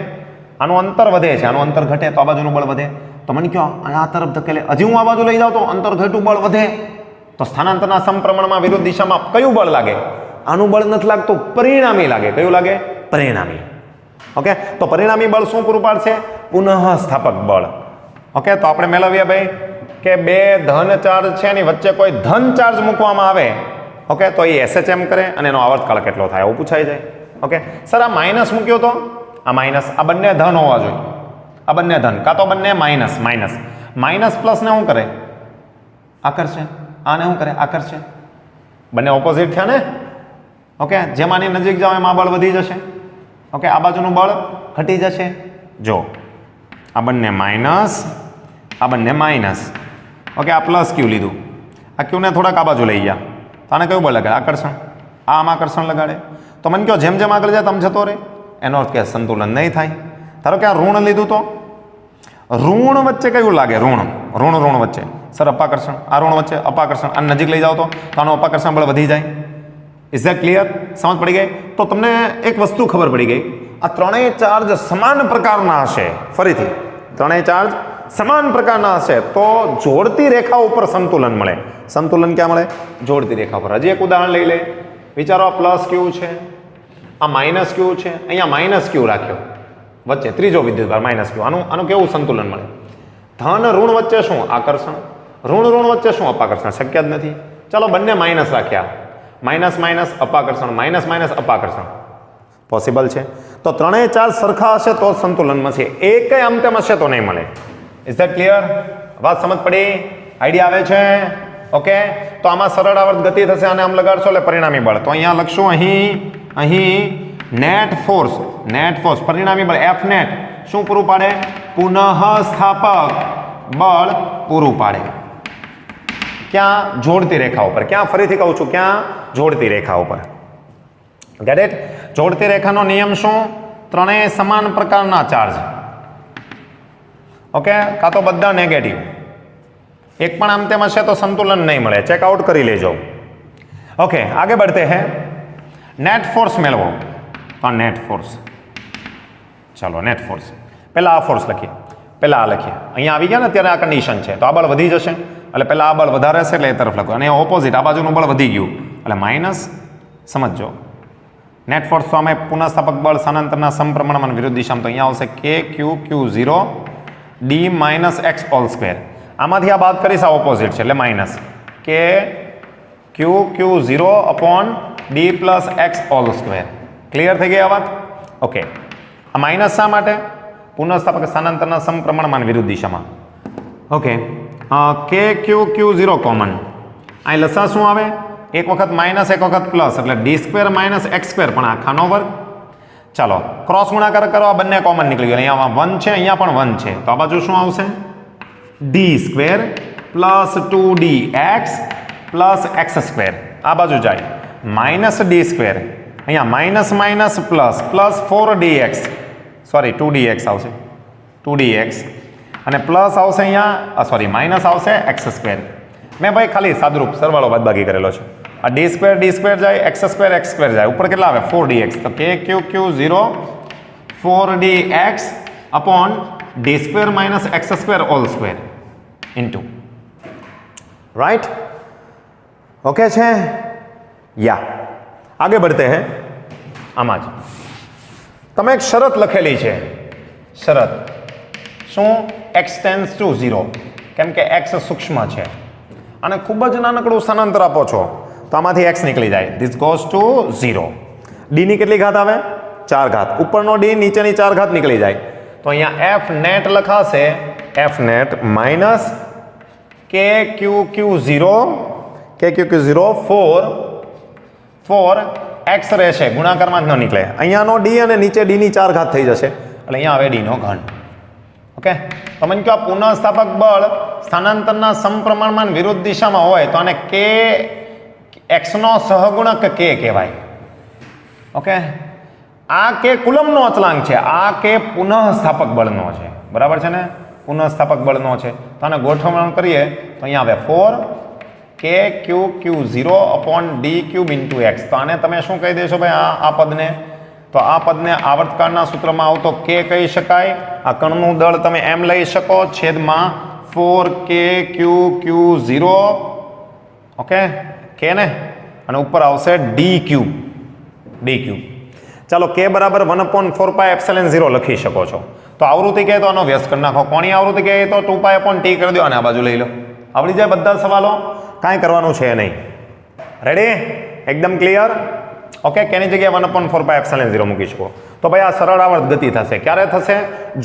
આનું અંતર વધે છે, આનું અંતર ઘટે તો આ બાજુનું બળ વધે. તો મને કહો આ તરફ ધકેલે, હજી હું આ બાજુ લઈ જાઉં તો અંતર ઘટું બળ વધે. તો સ્થાનાંતરના સમપ્રમાણમાં વિરુદ્ધ દિશામાં કયું બળ લાગે? આનું બળ નથી લાગતું, પરિણામી લાગે. કયું લાગે? પરિણામી. ઓકે, તો પરિણામી બળ શું પૂરું પાડશે? પુનઃસ્થાપક બળ. ઓકે, તો આપણે મેળવીએ ભાઈ કે બે ધન ચાર્જ છે એની વચ્ચે કોઈ ધન ચાર્જ મૂકવામાં આવે, ઓકે, તો એ SHM કરે અને એનો આવર્તકાળ કેટલો થાય એવું પૂછાઈ જાય. ઓકે, સર આ માઇનસ મૂક્યો તો આ માઇનસ, આ બંને ધન હોવા જોઈએ. આ બંને ધન કાં તો બંને માઇનસ. માઇનસ માઇનસ પ્લસને શું કરે? આકર્ષે. આને શું કરે? આકર્ષે. બંને ઓપોઝિટ થયા ને. ઓકે, જેમ આની નજીક જાઓ એમ આ બળ વધી જશે. ઓકે, આ બાજુનું બળ ઘટી જશે. જો આ બંને માઇનસ, આ બંને માઇનસ. ઓકે, આ પ્લસ ક્યુ લીધું, આ ક્યુને થોડાક આ બાજુ લઈ ગયા તો આને કયું બળ લગાડે? આકર્ષણ. આમ આકર્ષણ લગાડે. તો મને કહો જેમ જેમ આગળ જાય તમ જતો રહે, એનો અર્થ કે સંતુલન નહીં થાય. ધારો કે આ ઋણ લીધું તો ઋણ વચ્ચે કયું લાગે? ઋણ વચ્ચે સર અપાકર્ષણ. આ ઋણ વચ્ચે અપાકર્ષણ. આ નજીક લઈ જાઓ તો આનું અપાકર્ષણ બળ વધી જાય. Is that clear? સમજ પડી ગઈ? તો તમને એક વસ્તુ ખબર પડી ગઈ, આ ત્રણેય ચાર્જ સમાન પ્રકારના હશે. ફરીથી ત્રણેય ચાર્જ સમાન પ્રકારના હશે તો જોડતી રેખા ઉપર સંતુલન મળે. સંતુલન ક્યાં મળે? જોડતી રેખા ઉપર. હજી એક ઉદાહરણ લઈ લે. વિચારો આ પ્લસ ક્યુ છે, આ માઇનસ ક્યુ છે, અહીંયા માઇનસ ક્યુ રાખ્યો, વચ્ચે ત્રીજો વિદ્યુતભાર માઇનસ ક્યુ. આનું કેવું સંતુલન મળે? ધન ઋણ વચ્ચે શું? આકર્ષણ. ઋણ વચ્ચે શું? અપાકર્ષણ. શક્ય જ નથી. ચાલો બંને માઇનસ રાખ્યા, માઇનસ માઇનસ અપાકર્ષણ, માઇનસ માઇનસ અપાકર્ષણ. પોસિબલ છે. તો ત્રણેય ચાર્જ સરખા હશે તો સંતુલનમાં છે, એક આમ તેમ હશે તો નહીં મળે. Is that clear? વાત સમજ પડી? આઈડિયા આવે છે? ઓકે, તો આમાં સરળ આવર્ત ગતિ થશે અને આમ લગાડશો એટલે પરિણામી બળ. તો અહીંયા લખશું અહીં નેટ ફોર્સ પરિણામી બળ F નેટ શું પૂરું પાડે? પુનઃસ્થાપક બળ પૂરું પાડે. ક્યાં? જોડતી રેખા ઉપર. ક્યાં? ફરીથી કહું છું, ક્યાં? જોડતી રેખા ઉપર. Get it? જોડતી રેખાનો નિયમ શું? ત્રણેય સમાન પ્રકારના ચાર્જ. ઓકે, કાં તો બધા નેગેટિવ, એક પણ આમ તેમ હશે તો સંતુલન નહીં મળે. ચેકઆઉટ કરી લેજો. ઓકે, आगे बढ़ते हैं. નેટ ફોર્સ મેળવો. તો નેટ ફોર્સ, ચાલો નેટ ફોર્સ. પહેલા આ ફોર્સ લખીએ, પહેલા આ લખીએ. અહીંયા આવી ગયા ને ત્યારે આ કન્ડિશન છે તો આ બળ વધી જશે એટલે પહેલા આ બળ વધારે હશે એટલે એ તરફ લખો. અને ઓપોઝિટ આ બાજુનું બળ વધી ગયું એટલે માઇનસ. સમજો નેટ ફોર્સ તો અમે પુનઃસ્થાપક બળ સ્થાનાંતરના સમપ્રમાણમાં વિરુદ્ધ દિશામાં, તો અહીંયા આવશે KQ0 D minus x whole square. આમાંથી આ બાદ કરીશ, આ ઓપોઝિટ છે એટલે minus KQ0 upon D plus x whole square. Clear થઈ ગઈ આ વાત? ઓકે, આ માઇનસ શા માટે? પુનઃસ્થાપક સ્થાનાંતરના સમપ્રમાણમાં વિરુદ્ધ દિશામાં. Okay, KQ0 common. અહીં લસા શું આવે? એક વખત માઇનસ એક વખત પ્લસ એટલે D² માઇનસ એક્સ સ્ક્વેર પણ આખાનો વર્ગ. ચાલો ક્રોસ ગુણાકાર કરો, આ બંને કોમન નીકળી ગયો. અહીંયા 1 છે, અહીંયા પણ 1 છે, તો આ બાજુ શું આવશે? D² plus 2DX plus x square. આ બાજુ જાય માઇનસ D², અહીંયા minus minus plus plus 4DX, sorry 2DX આવશે, 2DX અને પ્લસ આવશે અહીંયા, સોરી માઇનસ આવશે એક્સ સ્ક્વેર. મેં ભાઈ ખાલી સાદરૂપ સરવાળો બાદબાકી કરેલો છે. આ D² જાય, એક્સ સ્ક્વેર જાય, ઉપર કેટલા આવે? 4DX. તો KQ0 4DX upon D² minus x square whole square into, right? Okay छे? या आगे बढ़ते हैं. आम ज तमे एक शरत लखेली है. शरत शू? एक्स टेन्स टू 0 केम के एक्स सूक्ष्म है અને ખૂબ જ નાનકડું સ્થાનાંતર આપો છો તો આમાંથી x નીકળી જાય. This goes to 0. d ની કેટલી ઘાત આવે? 4 ઘાત. ઉપરનો d નીચેની 4 ઘાત નીકળી જાય તો અહીંયા f નેટ લખાશે, f net minus KQQ0 4 x રહેશે, ગુણાકારમાં જ ન નીકળે. અહીંયાનો d અને નીચે d ની 4 ઘાત થઈ જશે એટલે અહીંયા આવે d નો ઘન. ઓકે, તો મને કહો પુનઃસ્થાપક બળ સ્થાનાંતરના સમપ્રમાણમાં વિરુદ્ધ દિશામાં હોય તો આને કે એક્સનો સહગુણક કે કહેવાય. ઓકે, આ કે કુલમનો અચળાંક છે, આ કે પુનઃસ્થાપક બળનો છે. બરાબર છે ને, પુનઃસ્થાપક બળનો છે. તો આને ગોઠવણ કરીએ તો અહીંયા આવે 4 કે q q 0 upon D cube into x. તો આને તમે શું કહી દેશો ભાઈ? આ પદને, તો આ પદને આવર્તકાળના સૂત્રમાં આવતો કે કહી શકાય. આ કણનું દળ તમે એમ લઈ શકો છેદમાં 4 કે ક્યુ ક્યુ 0. ઓકે, કે ને, અને ઉપર આવશે ડી ક્યુબ. ચાલો, કે બરાબર 1/4 પાય એપ્સિલોન 0 લખી શકો છો. તો આવૃત્તિ કહે તો આનો વ્યસ્ત કરી નાખો. કોની આવૃત્તિ કહે તો 2 પાય અપોન ટી કરી દો અને આ બાજુ લઈ લો. આવડી જાય બધા સવાલો, કાંઈ કરવાનું છે નહીં. રેડી? એકદમ ક્લિયર? ઓકે, કેની જગ્યાએ 1/4 પાય એપ્સિલોન 0 મૂકી શકો. તો ભાઈ આ સરળ આવર્ત ગતિ થશે. ક્યારે થશે?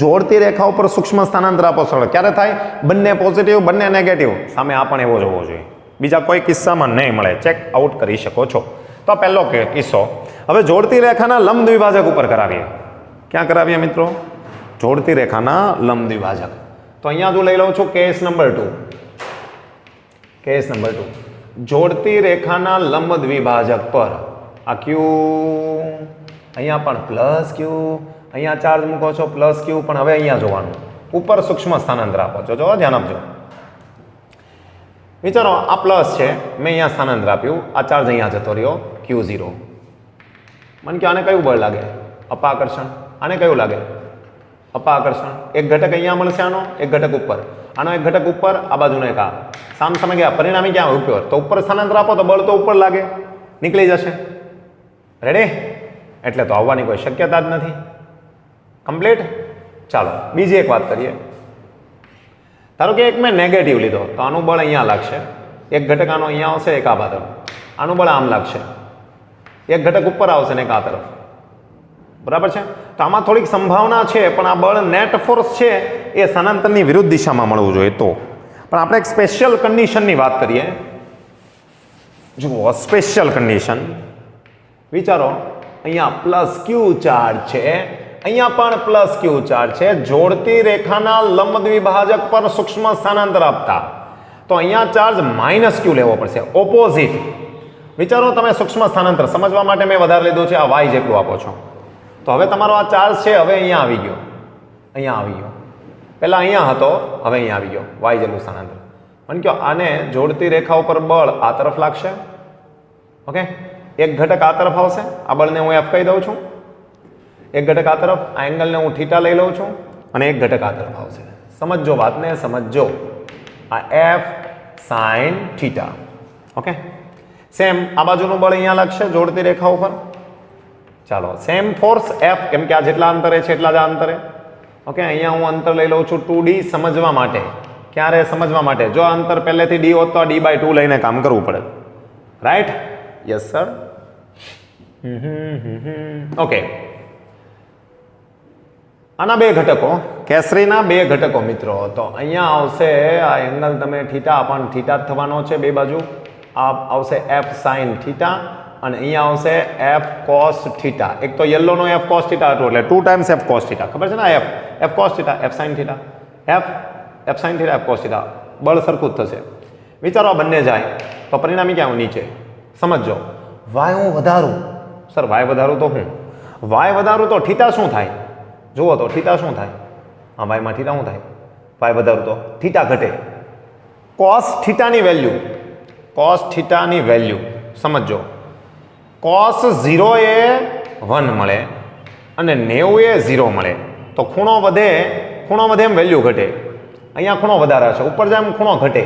જોડતી રેખા ઉપર સૂક્ષ્મ સ્થાનાંતર આપો સરળ. ક્યારે થાય? બંને પોઝિટિવ, બંને નેગેટિવ. સામે આ પણ એવો જ હોવો જોઈએ. બીજા કોઈ કિસ્સામાં નહીં મળે. ચેક આઉટ કરી શકો છો. તો પહેલો કિસ્સો. હવે જોડતી રેખાના લંબ દ્વિભાજક ઉપર કરાવીએ. ક્યાં કરાવીએ મિત્રો? જોડતી રેખાના લંબ દ્વિભાજક. તો અહીંયા જો લઈ લઉં છું કેસ નંબર 2. જોડતી રેખાના લંબ દ્વિભાજક પર આ ક્યુ, અહીંયા પણ પ્લસ ક્યુ, અહીંયા ચાર્જ મૂકો છો પ્લસ ક્યુ, પણ હવે અહીંયા જોવાનું ઉપર સૂક્ષ્મ સ્થાનાંતર આપો છો. જો ધ્યાન આપજો. વિચારો, આ પ્લસ છે, મેં અહીંયા સ્થાનાંતર આપ્યું, આ ચાર્જ અહીંયા જતો રહ્યો Q0. મને કે આને કયું બળ લાગે? અપાકર્ષણ. આને કયું લાગે? અપાકર્ષણ. એક ઘટક અહીંયા મળશે, આનો એક ઘટક ઉપર, આનો એક ઘટક ઉપર, આ બાજુનો એક આ. સામે ગયા, પરિણામી ક્યાં ઉપર? તો ઉપર સ્થાનાંતર આપો તો બળ તો ઉપર લાગે, નીકળી જશે. રેડી? એટલે તો આવવાની કોઈ શક્યતા જ નથી. કમ્પ્લીટ? ચાલો બીજી એક વાત કરીએ. ધારો કે એક મેં નેગેટિવ લીધો તો આનું બળ અહીંયા લાગશે, એક ઘટક આનો અહીંયા આવશે, એક આ બાજુ, આનું બળ આમ લાગશે, એક ઘટક ઉપર આવશે ને એક આ તરફ. બરાબર છે? તો આમાં થોડીક સંભાવના છે, પણ આ બળ નેટ ફોર્સ છે એ સ્થાનાંતરની વિરુદ્ધ દિશામાં મળવું જોઈએ. તો પણ આપણે એક સ્પેશિયલ કન્ડિશનની વાત કરીએ. જુઓ, સ્પેશિયલ કન્ડિશન. વિચારો, અહીંયા પ્લસ ક્યુ ચાર્જ છે, અહીંયા પણ પ્લસ ક્યુ ચાર્જ છે. જોડતી રેખાના લંબ દ્વિભાજક પર સૂક્ષ્મ સ્થાનાંતર આપતા તો અહીંયા ચાર્જ માઇનસ ક્યુ લેવો પડશે, ઓપોઝિટ. વિચારો, તમે સૂક્ષ્મ સ્થાનાંતર સમજવા માટે મેં વધારે લીધું છે, આ વાય જેટલું આપો છો. તો હવે તમારો આ ચાર્જ છે, હવે અહીંયા આવી ગયો, અહીંયા આવી ગયો. પહેલા અહીંયા હતો, હવે અહીંયા આવી ગયો, વાય જેટલું સ્થાનાંતર. મને કહો, આને જોડતી રેખા ઉપર બળ આ તરફ લાગશે. ઓકે, એક ઘટક આ તરફ આવશે, આ બળને હું એફ કહી દઉં છું. એક ઘટક આ તરફ, આ એંગલને હું થીટા લઈ લઉં છું, અને એક ઘટક આ તરફ આવશે. સમજો વાતને, સમજો. આ F sine theta. Okay, same આ બાજુનું બળ અહીંયા લાગશે જોડતી રેખા ઉપર. ચાલો, સેમ ફોર્સ એફ, કેમ કે આ જેટલા અંતરે છે એટલા જ આ અંતરે. ઓકે, અહીંયા હું અંતર લઈ લઉં છું 2D સમજવા માટે. ક્યારે સમજવા માટે? જો અંતર પહેલેથી ડી હોત તો d/2 લઈને કામ કરવું પડે. રાઈટ? Yes sir. ઓકે, આના બે ઘટકો, કેસરીના બે ઘટકો મિત્રો. તો અહીંયા આવશે આ એંગલ, તમે થીટા પણ થીટા જ થવાનો છે બે બાજુ. આ આવશે એફ સાઇન થીટા અને અહીંયા આવશે એફ કોસ થીટા. એક તો યલોનો એફ કોસ થીટા હતો એટલે 2 ટાઈમ્સ એફ કોસ થીટા. ખબર છે ને? F cos theta, F sine theta, F sine theta, F cos theta. બળ સરખું જ થશે. વિચારો, આ બંને જાય તો પરિણામી ક્યાં? નીચે. સમજો, વાય હું વધારું. સર વાય વધારું તો હું વાય વધારું તો થીટા શું થાય? જુઓ તો થીટા શું થાય? હા, વાયમાં થીટા શું થાય? વાય વધારું તો થીટા ઘટે. કોસ થીટાની વેલ્યુ સમજો. કોસ 0 એ 1 મળે અને 90 એ 0 મળે. તો ખૂણો વધે એમ વેલ્યુ ઘટે. અહીંયા ખૂણો વધારે હશે, ઉપર જાય એમ ખૂણો ઘટે.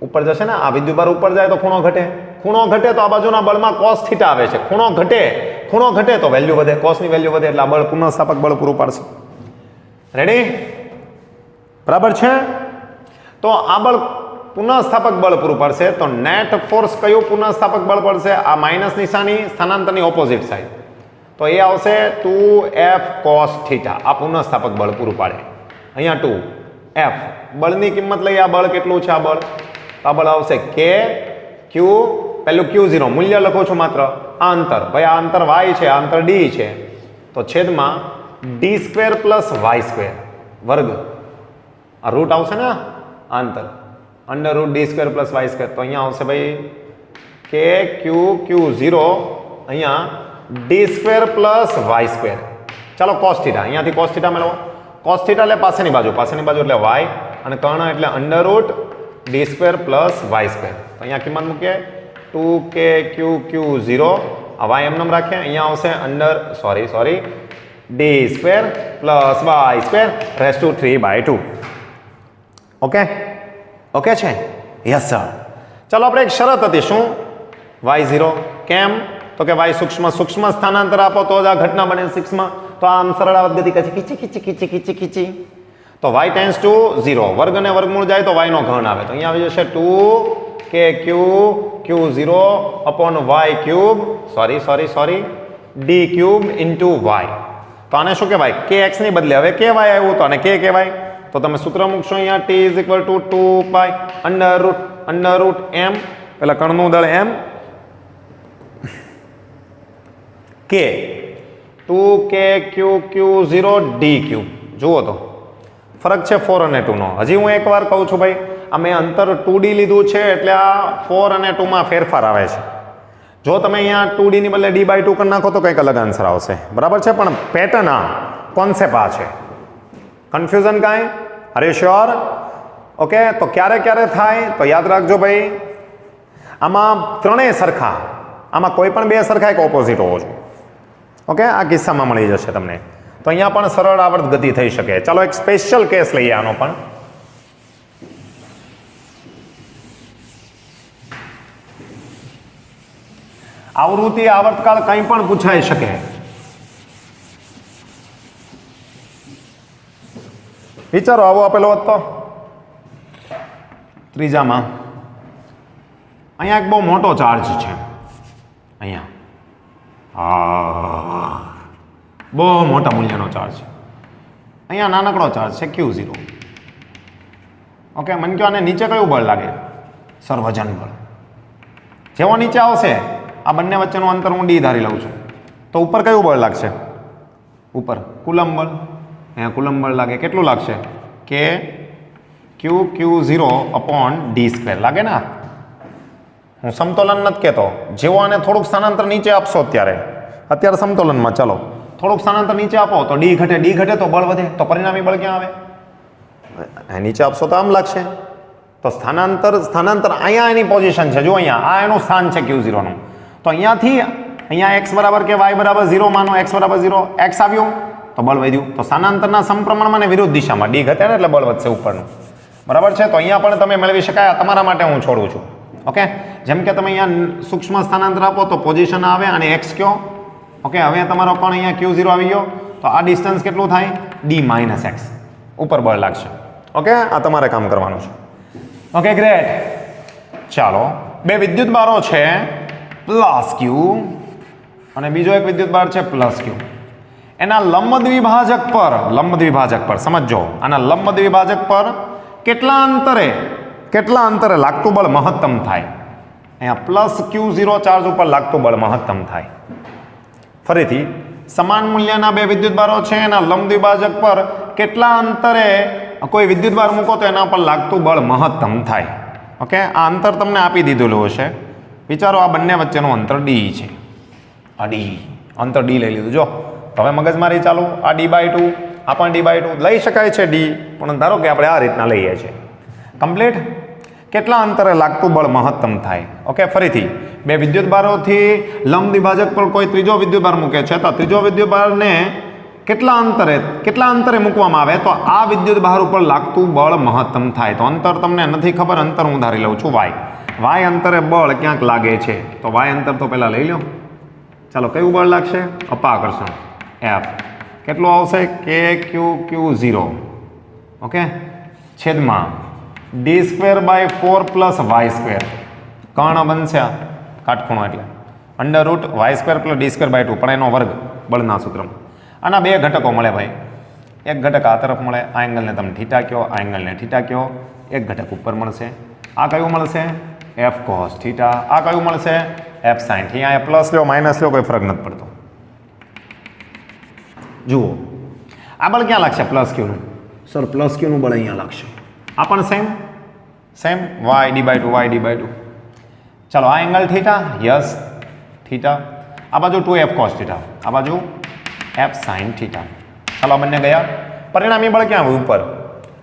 ઉપર જશે ને, આ વિદ્યુતભાર ઉપર જાય તો ખૂણો ઘટે. ખૂણો ઘટે તો આ બાજુના બળમાં કોસ થીટા આવે છે. ખૂણો ઘટે તો વેલ્યુ વધે, કોસની વેલ્યુ વધે એટલે આ બળ પુનઃસ્થાપક બળ પૂરું પાડશે. રેડી? બરાબર છે? તો આ બળ પુનઃસ્થાપક બળ પૂરું પાડશે. તો નેટ ફોર્સ કયું પુનઃસ્થાપક બળ પડશે? આ માઇનસ નિશાની સ્થાનાંતરની ઓપોઝિટ સાઈડ. તો એ આવશે 2F cos થીટા. આ પુનઃસ્થાપક બળ પૂરું પાડે. અહીંયા 2F બળની કિંમત લઈ. આ બળ કેટલું છે? આ બળ આવશે કે ક્યુ, પહેલું Q0 મૂલ્ય લખો છો માત્ર. આ અંતર, ભાઈ આ અંતર y છે, આ અંતર d છે, તો છેદમાં d² + y² વર્ગ. આ રૂટ આવશે ને, આંતર under root d square plus Y square, તો અહીંયા આવશે ભાઈ કે ક્યુ ક્યુ 0 અહીંયા d square plus Y square. ચાલો કોસ થીટા, અહીંયાથી કોસ થીટા મેળવો. કોસ થીટા એટલે પાસેની બાજુ એટલે વાય અને કર્ણ એટલે under root d square plus Y square. તો અહીંયા કિંમત મૂકીએ 2kq0, આ વાય એમ નામ રાખીએ. અહીંયા આવશે under sorry D square plus Y square raise to 3/2. Okay okay છે? Yes sir. ચાલો આપણે એક શરત હતી, શું? y0. કેમ? તો કે y સૂક્ષ્મ સ્થાનાંતર આપો તો જ આ ઘટના બને સૂક્ષ્મ. તો આમ સરળાવત ગતિ ખીચી. તો y ટેન્ડ્સ ટુ 0, વર્ગ અને વર્ગમૂળ જાય તો y નો ઘન આવે. તો અહીંયા આવી જશે 2kq0 upon y cube sorry d cube into y. તો આને શું કહેવાય? kx ની બદલે હવે ky આવ્યું તો આને k કહેવાય. તો તમે સૂત્ર મૂકશો અહીંયા t = 2π અંડર રૂટ m, પેલા કણનું દળ m k 2kq0 d cube. જુઓ તો ફરક છે 4 અને 2 નો. હજી હું એકવાર કહું છું ભાઈ, આ મેં અંતર 2d લીધું છે એટલે આ 4 અને 2 માં ફેરફાર આવે છે. જો તમે અહીંયા 2d ની બદલે d/2 કરી નાખો તો કંઈક અલગ આન્સર આવશે. બરાબર છે? પણ પેટર્ન આ કોન્સેપ્ટ આ છે. કન્ફ્યુઝન કાંઈ? Are you sure? ઓકે. તો ક્યારે થાય તો યાદ રાખજો ભાઈ, આમાં ત્રણેય સરખા, આમાં કોઈ પણ બે સરખા એક ઓપોઝિટ હોવો જોઈએ. ઓકે, આ કિસ્સામાં મળી જશે તમને. તો અહીંયા પણ સરળ આવર્ત ગતિ થઈ શકે. ચાલો એક સ્પેશિયલ કેસ લઈએ આનો પણ. આવૃત્તિ આવર્તકાળ કંઈ પણ પૂછાઈ શકે. વિચારો આવો આપેલો હતો ત્રીજામાં. અહીંયા એક બહુ મોટો ચાર્જ છે. અહીંયા બહુ મોટા મૂલ્યનો ચાર્જ છે. અહીંયા નાનકડો ચાર્જ છે Q0. ઓકે, મને કહો આને નીચે કયું બળ લાગે? સર વજન બળ. જેવો નીચે આવશે આ બંને વચ્ચેનું અંતર હું ડી ધારી લઉં છું, તો ઉપર કયું બળ લાગશે? ઉપર કુલમ બળ. અહીંયા કુલમ બળ લાગે. કેટલું લાગશે? કે Q0 અપોન ડી સ્ક્વેર લાગે ને. હું સમતોલન નથી કહેતો. જેવો આને થોડુંક સ્થાનાંતર નીચે આપશો અત્યારે સમતોલનમાં, ચાલો થોડુંક સ્થાનાંતર નીચે આપો તો ડી ઘટે તો બળ વધે. તો પરિણામી બળ ક્યાં આવે? નીચે આપશો તો આમ લાગશે. તો સ્થાનાંતર અહીંયા એની પોઝિશન છે. જો અહીંયા આ એનું સ્થાન છે Q0 નું. તો અહીંયાથી અહીંયા x બરાબર કે y બરાબર 0 માનો, x બરાબર 0, x આવ્યું તો બળ વધ્યું. તો સ્થાનાંતરના સમપ્રમાણમાં ને વિરુદ્ધ દિશામાં ડી ઘટે ને એટલે બળ વધશે ઉપરનું. બરાબર છે? તો અહીંયા પણ તમે મેળવી શકાય. તમારા માટે હું છોડું છું. ઓકે, જેમ કે તમે અહીંયા સૂક્ષ્મ સ્થાનાંતર આપો તો પોઝિશન આવે અને x કયો. ઓકે, હવે તમારો પણ અહીંયા Q0 આવી ગયો તો આ ડિસ્ટન્સ કેટલું થાય? d - x ઉપર બળ લાગશે. ઓકે, આ તમારે કામ કરવાનું છે. Okay, great. ચાલો, બે વિદ્યુત બારો છે +q અને બીજો એક વિદ્યુત બાર છે +q. એના લંબ દ્વિભાજક પર સમજો, આના લંબ દ્વિભાજક પર કેટલા અંતરે લાગતું બળ મહત્તમ થાય? અહીંયા +q0 ચાર્જ ઉપર લાગતું બળ મહત્તમ થાય. ફરીથી સમાન મૂલ્યના બે વિદ્યુત બારો છે, એના લંબ દ્વિભાજક પર કેટલા અંતરે કોઈ વિદ્યુત બાર મૂકો તો એના પર લાગતું બળ મહત્તમ થાય. ઓકે, આ અંતર તમને આપી દીધેલું હશે. વિચારો આ બંને વચ્ચેનું અંતર d છે. આ d અંતર d લઈ લીધું. જો હવે મગજમારી ચાલુ. આ d/2, આ પણ d/2 લઈ શકાય છે d, પણ ધારો કે આપણે આ રીતના લઈએ છીએ. કમ્પ્લીટ. કેટલા અંતરે લાગતું બળ મહત્તમ થાય? ઓકે, ફરીથી બે વિદ્યુત બારોથી લંબ દ્વિભાજક પર કોઈ ત્રીજો વિદ્યુત બાર મૂકે છે તો ત્રીજો વિદ્યુત બારને કેટલા અંતરે મૂકવામાં આવે તો આ વિદ્યુત બાર ઉપર લાગતું બળ મહત્તમ થાય? તો અંતર તમને નથી ખબર, અંતર હું ધારી લઉં છું y અંતરે બળ ક્યાંક લાગે છે. તો y અંતર તો પહેલા લઈ લો. ચાલો, કયું બળ લાગશે? અપાકર્ષણ F. કેટલું આવશે? KQ0. ઓકે, છેદમાં d²/4 + y². કર્ણ બનશે કાટખૂણો એટલે અંડર રૂટ y² + d²/2 પણ એનો વર્ગ બળના સૂત્રમાં. આના બે ઘટકો મળે ભાઈ. એક ઘટક આ તરફ મળે, આ એંગલને તમે થીટા કહો, આ એંગલને થીટા કહો. એક ઘટક ઉપર મળશે. આ કયું મળશે? F cos θ. આ કયું મળશે? F sin θ. અહીંયા પ્લસ લો માઇનસ લો કોઈ ફરક નથી પડતો. જુઓ આ બળ ક્યાં લાગશે? +q નું. સર +q નું બળ અહીંયા લાગશે. આ પણ same same y d by two y d by two. ચાલો આ એંગલ થીટા, યસ થીટા. આ બાજુ 2f cos થીટા, આ બાજુ f sin થીટા. ચાલો આ બંને ગયા. પરિણામી બળ ક્યાં હોય? ઉપર.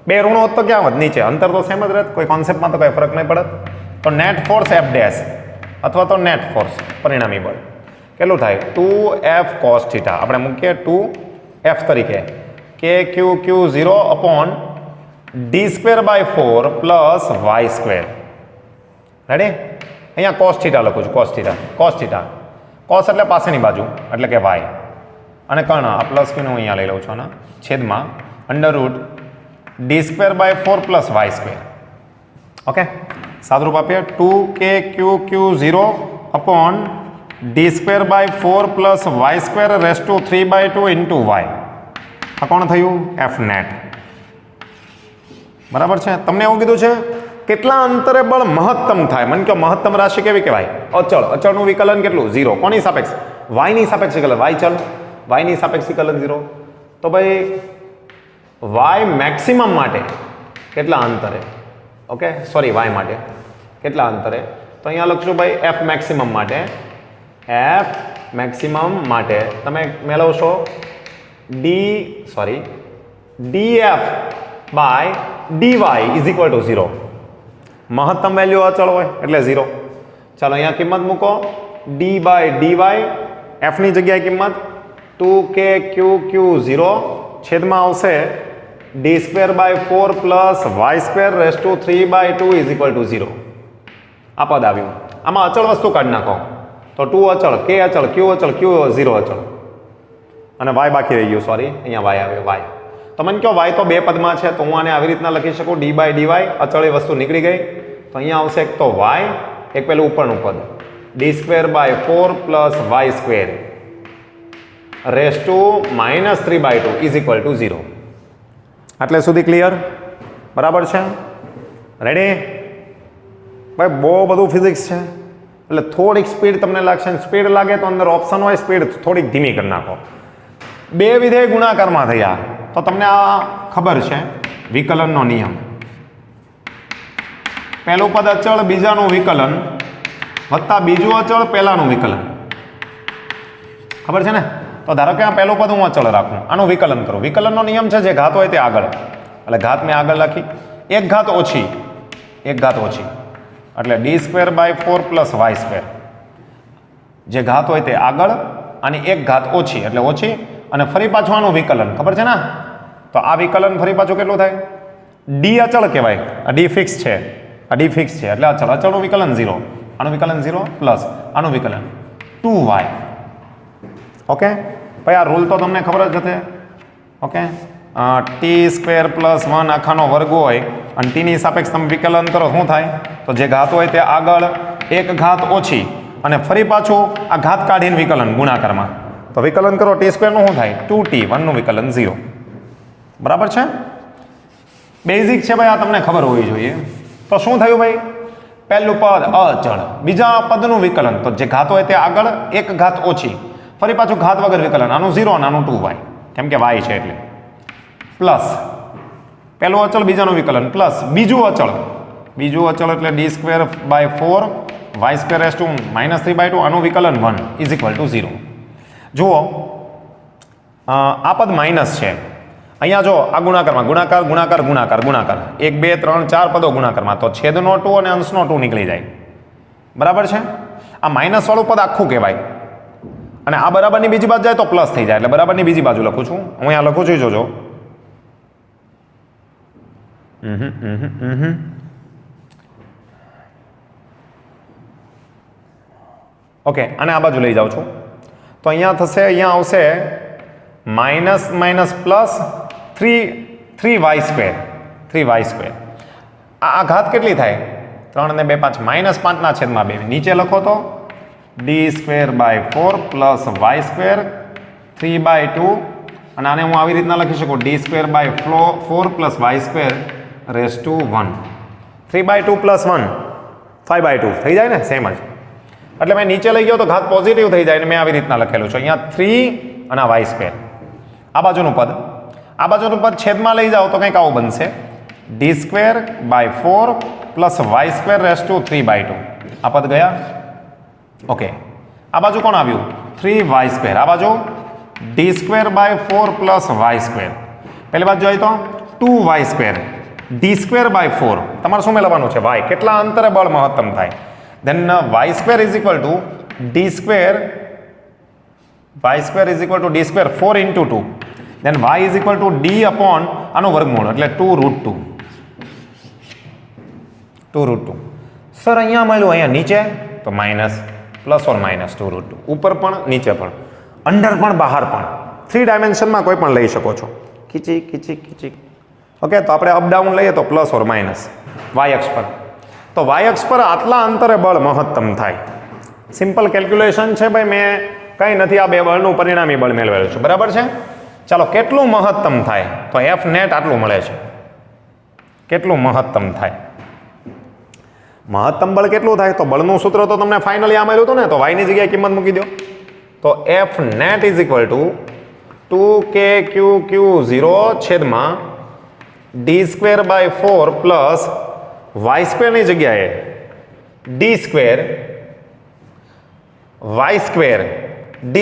બે ઋણો હોત તો ક્યાં હોત? નીચે. અંતર તો સેમ જ રહેત, કોઈ કોન્સેપ્ટમાં તો કોઈ ફરક નહીં પડત. તો નેટ ફોર્સ f ડેશ અથવા તો નેટ ફોર્સ પરિણામી બળ કેટલું થાય? 2f cos theta. આપણે મૂકીએ 2f તરીકે k q q 0 upon d square by 4 plus Y square. Ready? અહીંયા cos થીટા લખું છું, cos theta, cos theta. cos એટલે પાસેની બાજુ એટલે કે y, અને કર્ણ આ પ્લસ ક્યુને હું અહીંયા લઈ લઉં છું, છેદમાં under root d square by 4 plus Y square. Okay, સાદુરૂપ આપીએ 2k q q 0 upon d square by 4 plus Y square raise to 3/2 into y. આ કોણ થયું? F net. બરાબર છે? તમને એવું કીધું છે કેટલા અંતરે બળ મહત્તમ થાય. મને કહો મહત્તમ રાશિ કેવી કહેવાય? અચળ. અચળનું વિકલન કેટલું? 0. કોની સાપેક્ષ? વાયની સાપેક્ષ વિકલન. વાય ચલ, વાયની સાપેક્ષ વિકલન 0. તો ભાઈ વાય મેક્સિમમ માટે કેટલા અંતરે? ઓકે, સોરી, વાય માટે કેટલા અંતરે? તો અહીંયા લખશું ભાઈ એફ મેક્સિમમ માટે. એફ મેક્સિમમ માટે તમે મેળવશો d F by d y is equal to 0. મહત્તમ વેલ્યુ અચળ હોય એટલે 0. ચાલો અહીંયા કિંમત મૂકો. ડી બાય ડીવાય, એફની જગ્યાએ કિંમત 2k ક્યુ ક્યુ 0 છેદમાં આવશે d square by 4 plus Y square raise to 3/2 is equal to 0. આ પદ આવ્યું. આમાં અચળ વસ્તુ કાઢી નાખો તો 2 અચળ, k અચળ, q અચળ, q 0 અચળ, અને y બાકી રહી ગયું. સોરી, અહીંયા y આવ્યો, y. તો મને કહો y તો બે પદમાં છે, તો હું આને આવી રીતના લખી શકું ડી બાય ડીવાય. અચળ એ વસ્તુ નીકળી ગઈ. તો અહીંયા આવશે એક તો y, એક પેલું ઉપરનું પદ d square by 4 plus Y square raise to -3/2 is equal to 0. આટલે સુધી ક્લિયર? બરાબર છે? રેડી? ભાઈ બહુ બધું ફિઝિક્સ છે એટલે થોડીક સ્પીડ તમને લાગશે. સ્પીડ લાગે તો અંદર ઓપ્શન હોય, સ્પીડ થોડીક ધીમી કરી નાખો. બે વિધેય ગુણાકારમાં થયા તો તમને આ ખબર છે વિકલનનો નિયમ. પહેલું પદ અચળ, બીજાનું વિકલન વત્તા બીજું અચળ, પહેલાનું વિકલન. ખબર છે ને? તો ધારો કે આ પહેલું પદ હું અચળ રાખું, આનું વિકલન કરું. વિકલનનો નિયમ છે જે ઘાત હોય તે આગળ, એટલે ઘાત મેં આગળ રાખી. એક ઘાત ઓછી, એક ઘાત ઓછી એટલે d square by 4 plus Y square. જે ઘાત હોય તે આગળ અને એક ઘાત ઓછી એટલે ઓછી, અને ફરી પાછું આનું વિકલન. ખબર છે ને? તો આ વિકલન ફરી પાછું કેટલું થાય? ડી અચળ કહેવાય, આ ડી ફિક્સ છે, આ ડી ફિક્સ છે એટલે અચળ. અચળનું વિકલન 0, આનું વિકલન 0 પ્લસ આનું વિકલન 2y. ઓકે, ભાઈ આ રૂલ તો તમને ખબર જ હશે. ઓકે, ટી સ્ક્વેર પ્લસ 1 આખાનો વર્ગ હોય અને ટીની સાપેક્ષ તમે વિકલન કરો, શું થાય? તો જે ઘાત હોય તે આગળ, એક ઘાત ઓછી, અને ફરી પાછું આ ઘાત કાઢીને વિકલન ગુણાકારમાં. તો વિકલન કરો ટી સ્ક્વેરનું શું થાય? 2t, 1નું વિકલન 0. બરાબર છે? બેઝિક છે ભાઈ, આ તમને ખબર હોવી જોઈએ. તો શું થયું ભાઈ? પહેલું પદ અચળ, બીજા પદનું વિકલન તો જે ઘાત હોય તે આગળ, એક ઘાત ઓછી, ફરી પાછું ઘાત વગર વિકલન, આનું 0 અને આનું 2y, કેમ કે y છે એટલે, પ્લસ પહેલું અચળ, બીજાનું વિકલન, પ્લસ બીજું અચળ એટલે d square by 4 y square raise to -3/2, આનું વિકલન 1 ઇઝ ઇક્વલ ટુ 0. જુઓ આ પદ માઇનસ છે, અહીંયા જો આ ગુણાકારમાં ગુણાકાર ગુણાકાર ગુણાકાર ગુણાકાર 1 2 3 4 પદો ગુણાકારમાં, તો છેદનો 2 અને અંશનો 2 નીકળી જાય. બરાબર છે? આ માઇનસ વાળું પદ આખું કહેવાય, અને આ બરાબરની બીજી બાજુ જાય તો પ્લસ થઈ જાય, એટલે બરાબરની બીજી બાજુ લખું છું. હું અહીંયા લખું છું, જોજો. ઓકે, અને આ બાજુ લઈ જાઉં છું તો અહીંયા થશે, અહીંયા આવશે minus minus plus 3y square, 3y square. આ ઘાત કેટલી થાય? 3 અને 2 5, -5/2. નીચે લખો તો d square by 4 plus Y square 3/2, અને આને હું આવી રીતના લખી શકું d square by 4 plus Y square raise to 1. 3/2 plus 1 5/2 થઈ જાય ને, સેમ જ. એટલે મેં નીચે લઈ ગયો તો ઘાત પોઝિટિવ થઈ જાય, ને મેં આવી રીતના લખેલું છે અહીંયા 3 અને વાય સ્ક્વેર. આ બાજુનું પદ છેદમાં લઈ જાઓ તો કંઈક આવું બનશે d²/4 પ્લસ y²^3/2 આ પદ ગયા. ઓકે, આ બાજુ કોણ આવ્યું? 3y². આ બાજુ d²/4 પ્લસ y². પહેલી બાજુ જોઈએ તો 2y². d²/4 તમારે શું મેળવવાનું છે? y. કેટલા અંતરે બળ મહત્તમ થાય? Then y² is equal to d², y² is equal to d², 4 into 2. Then y is equal to d upon આનું વર્ગમૂળ એટલે 2√2. 2√2. સર અહીંયા મળ્યું, અહીંયા નીચે તો માઇનસ, પ્લસ ઓર માઇનસ 2√2. ઉપર પણ નીચે પણ, અંડર પણ બહાર પણ, 3 ડાયમેન્શનમાં કોઈ પણ લઈ શકો છો. ખીચી ખીચી ખીચી. ઓકે, તો આપણે અપડાઉન લઈએ તો પ્લસ ઓર માઇનસ વાય અક્ષ પર. તો વાય અક્ષ પર આટલા અંતરે બળ મહત્તમ થાય. સિમ્પલ કેલ્ક્યુલેશન છે ભાઈ, મેં કંઈ નથી, આ બે બળનું પરિણામી બળ મેળવેલું છે. બરાબર છે? ચાલો, કેટલું મહત્તમ થાય? તો એફ નેટ આટલું મળે છે. કેટલું મહત્તમ થાય? મહત્તમ બળ કેટલું થાય? તો બળનું સૂત્ર તો તમને ફાઇનલી આ મળ્યું હતું ને, તો વાયની જગ્યાએ કિંમત મૂકી દો. તો F net is equal two 2kQQ0 છેદમાં d²/4 પ્લસ y² જગ્યાએ d², y² d²,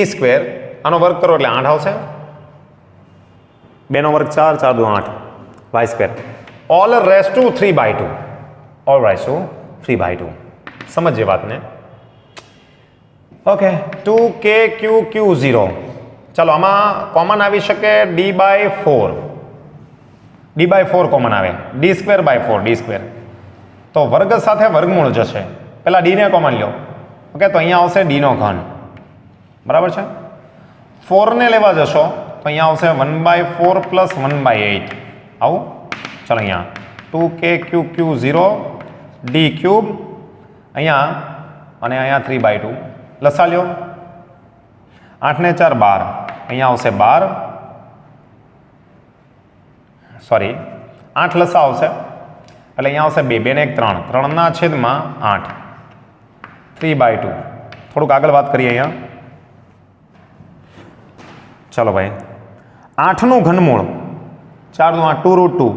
આનો વર્ગ કરો એટલે 8 આવશે. 2 નો વર્ગ 4, 4 દુ 8, y², all race to 3/2. All race to 3/2. સમજીએ વાતને. Okay, 2kQQ0. ચાલો, આમાં કોમન આવી શકે d/4. d/4 કોમન આવે, d²/4 d². તો વર્ગ સાથે વર્ગમૂળ જશે. પહેલા d ને કોમન લો. ઓકે, તો અહીંયા આવશે d નો ઘન. બરાબર છે? 4 ને લેવા જશો તો અહીંયા આવશે 1/4 પ્લસ 1/8. આવું. ચાલો, અહીંયા 2kQQ0 d³ અહીંયા અને અહીંયા 3/2 લસા લ્યો. 8 ને 4 12, અહીંયા આવશે 12, સોરી 8 લસા આવશે એટલે અહીંયા આવશે 2, 2 ને 1 3, 3 ના છેદમાં 8, 3/2. થોડુંક આગળ વાત કરીએ અહીંયા. ચાલો ભાઈ, 8નું ઘનમૂળ 4 દુ 8, 2√2.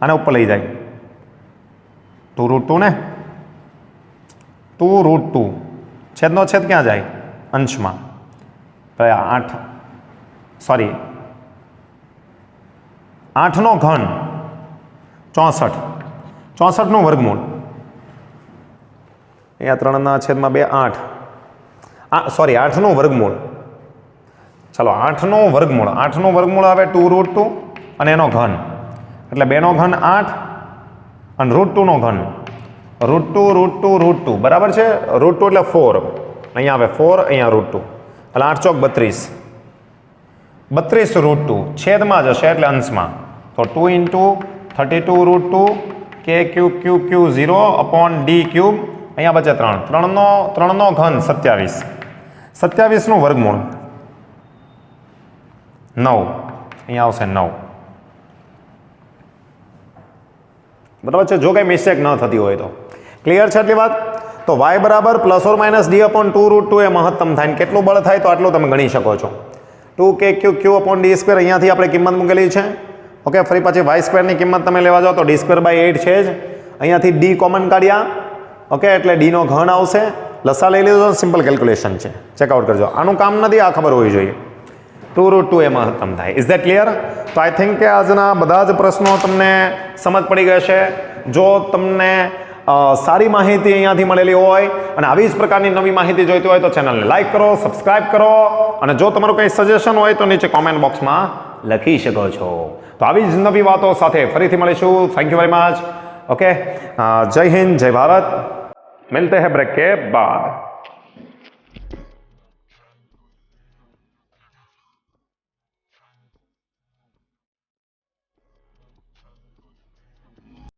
આને ઉપર લઈ જાય 2√2 ને, 2√2 છેદનો છેદ ક્યાં જાય? અંશમાં. 8, સોરી 8નો ઘન 64, 64નું વર્ગમૂળ અહીંયા 3 ના છેદમાં 2, 8, સોરી 8નું વર્ગમૂળ. ચાલો, 8નું વર્ગમૂળ, 8નું વર્ગમૂળ આવે 2√2 અને એનો ઘન એટલે 2 નો ઘન 8 અને √2 નો ઘન √2. બરાબર છે? √2 એટલે 4, અહીંયા આવે 4, અહીંયા √2 એટલે 8 ચોક 32, 32 √2 છેદમાં જશે એટલે અંશમાં. તો 2 ઇન્ટુ 32 √2 kQQ0 અપોન d³. અહીંયા બચે 3, 3 નો ઘન 27, 27નું વર્ગમૂળ 9, અહીંયા આવશે 9. બરાબર છે? જો કંઈ મિસ્ટેક ન થતી હોય તો ક્લિયર છે આટલી વાત? તો y બરાબર plus or minus d upon 2√2 એ મહત્તમ થાય. ને કેટલું બળ થાય તો આટલું તમે ગણી શકો છો. 2kQQ અપોન d² અહીંયાથી આપણે કિંમત મૂકેલી છે. ઓકે, ફરી પાછી y² ની કિંમત તમે લેવા જાઓ તો d²/8 છે જ. અહીંયાથી d કોમન કાઢ્યા. ઓકે, એટલે d નો ઘન આવશે. લસા લઈ લીધો. સિમ્પલ કેલ્ક્યુલેશન છે, ચેકઆઉટ કરજો. આનું કામ નથી, આ ખબર હોવી જોઈએ. 2√2 એ મહત્તમ થાય. Is that clear? તો આઈ થિંક કે આજના બધા જ પ્રશ્નો તમને સમજ પડી ગઈ છે. જો તમને સારી માહિતી અહીંયાથી મળેલી હોય અને આવી જ પ્રકારની નવી માહિતી જોઈતી હોય તો ચેનલને લાઈક કરો, સબસ્ક્રાઇબ કરો અને જો તમારું કંઈ સજેશન હોય તો નીચે કોમેન્ટ બોક્સમાં લખી શકો છો. તો આવી જ નવી વાતો સાથે ફરીથી મળીશું. Thank you very much. Okay, જય હિન્દ, જય ભારત. મિલતે હૈ બ્રેક કે બાદ.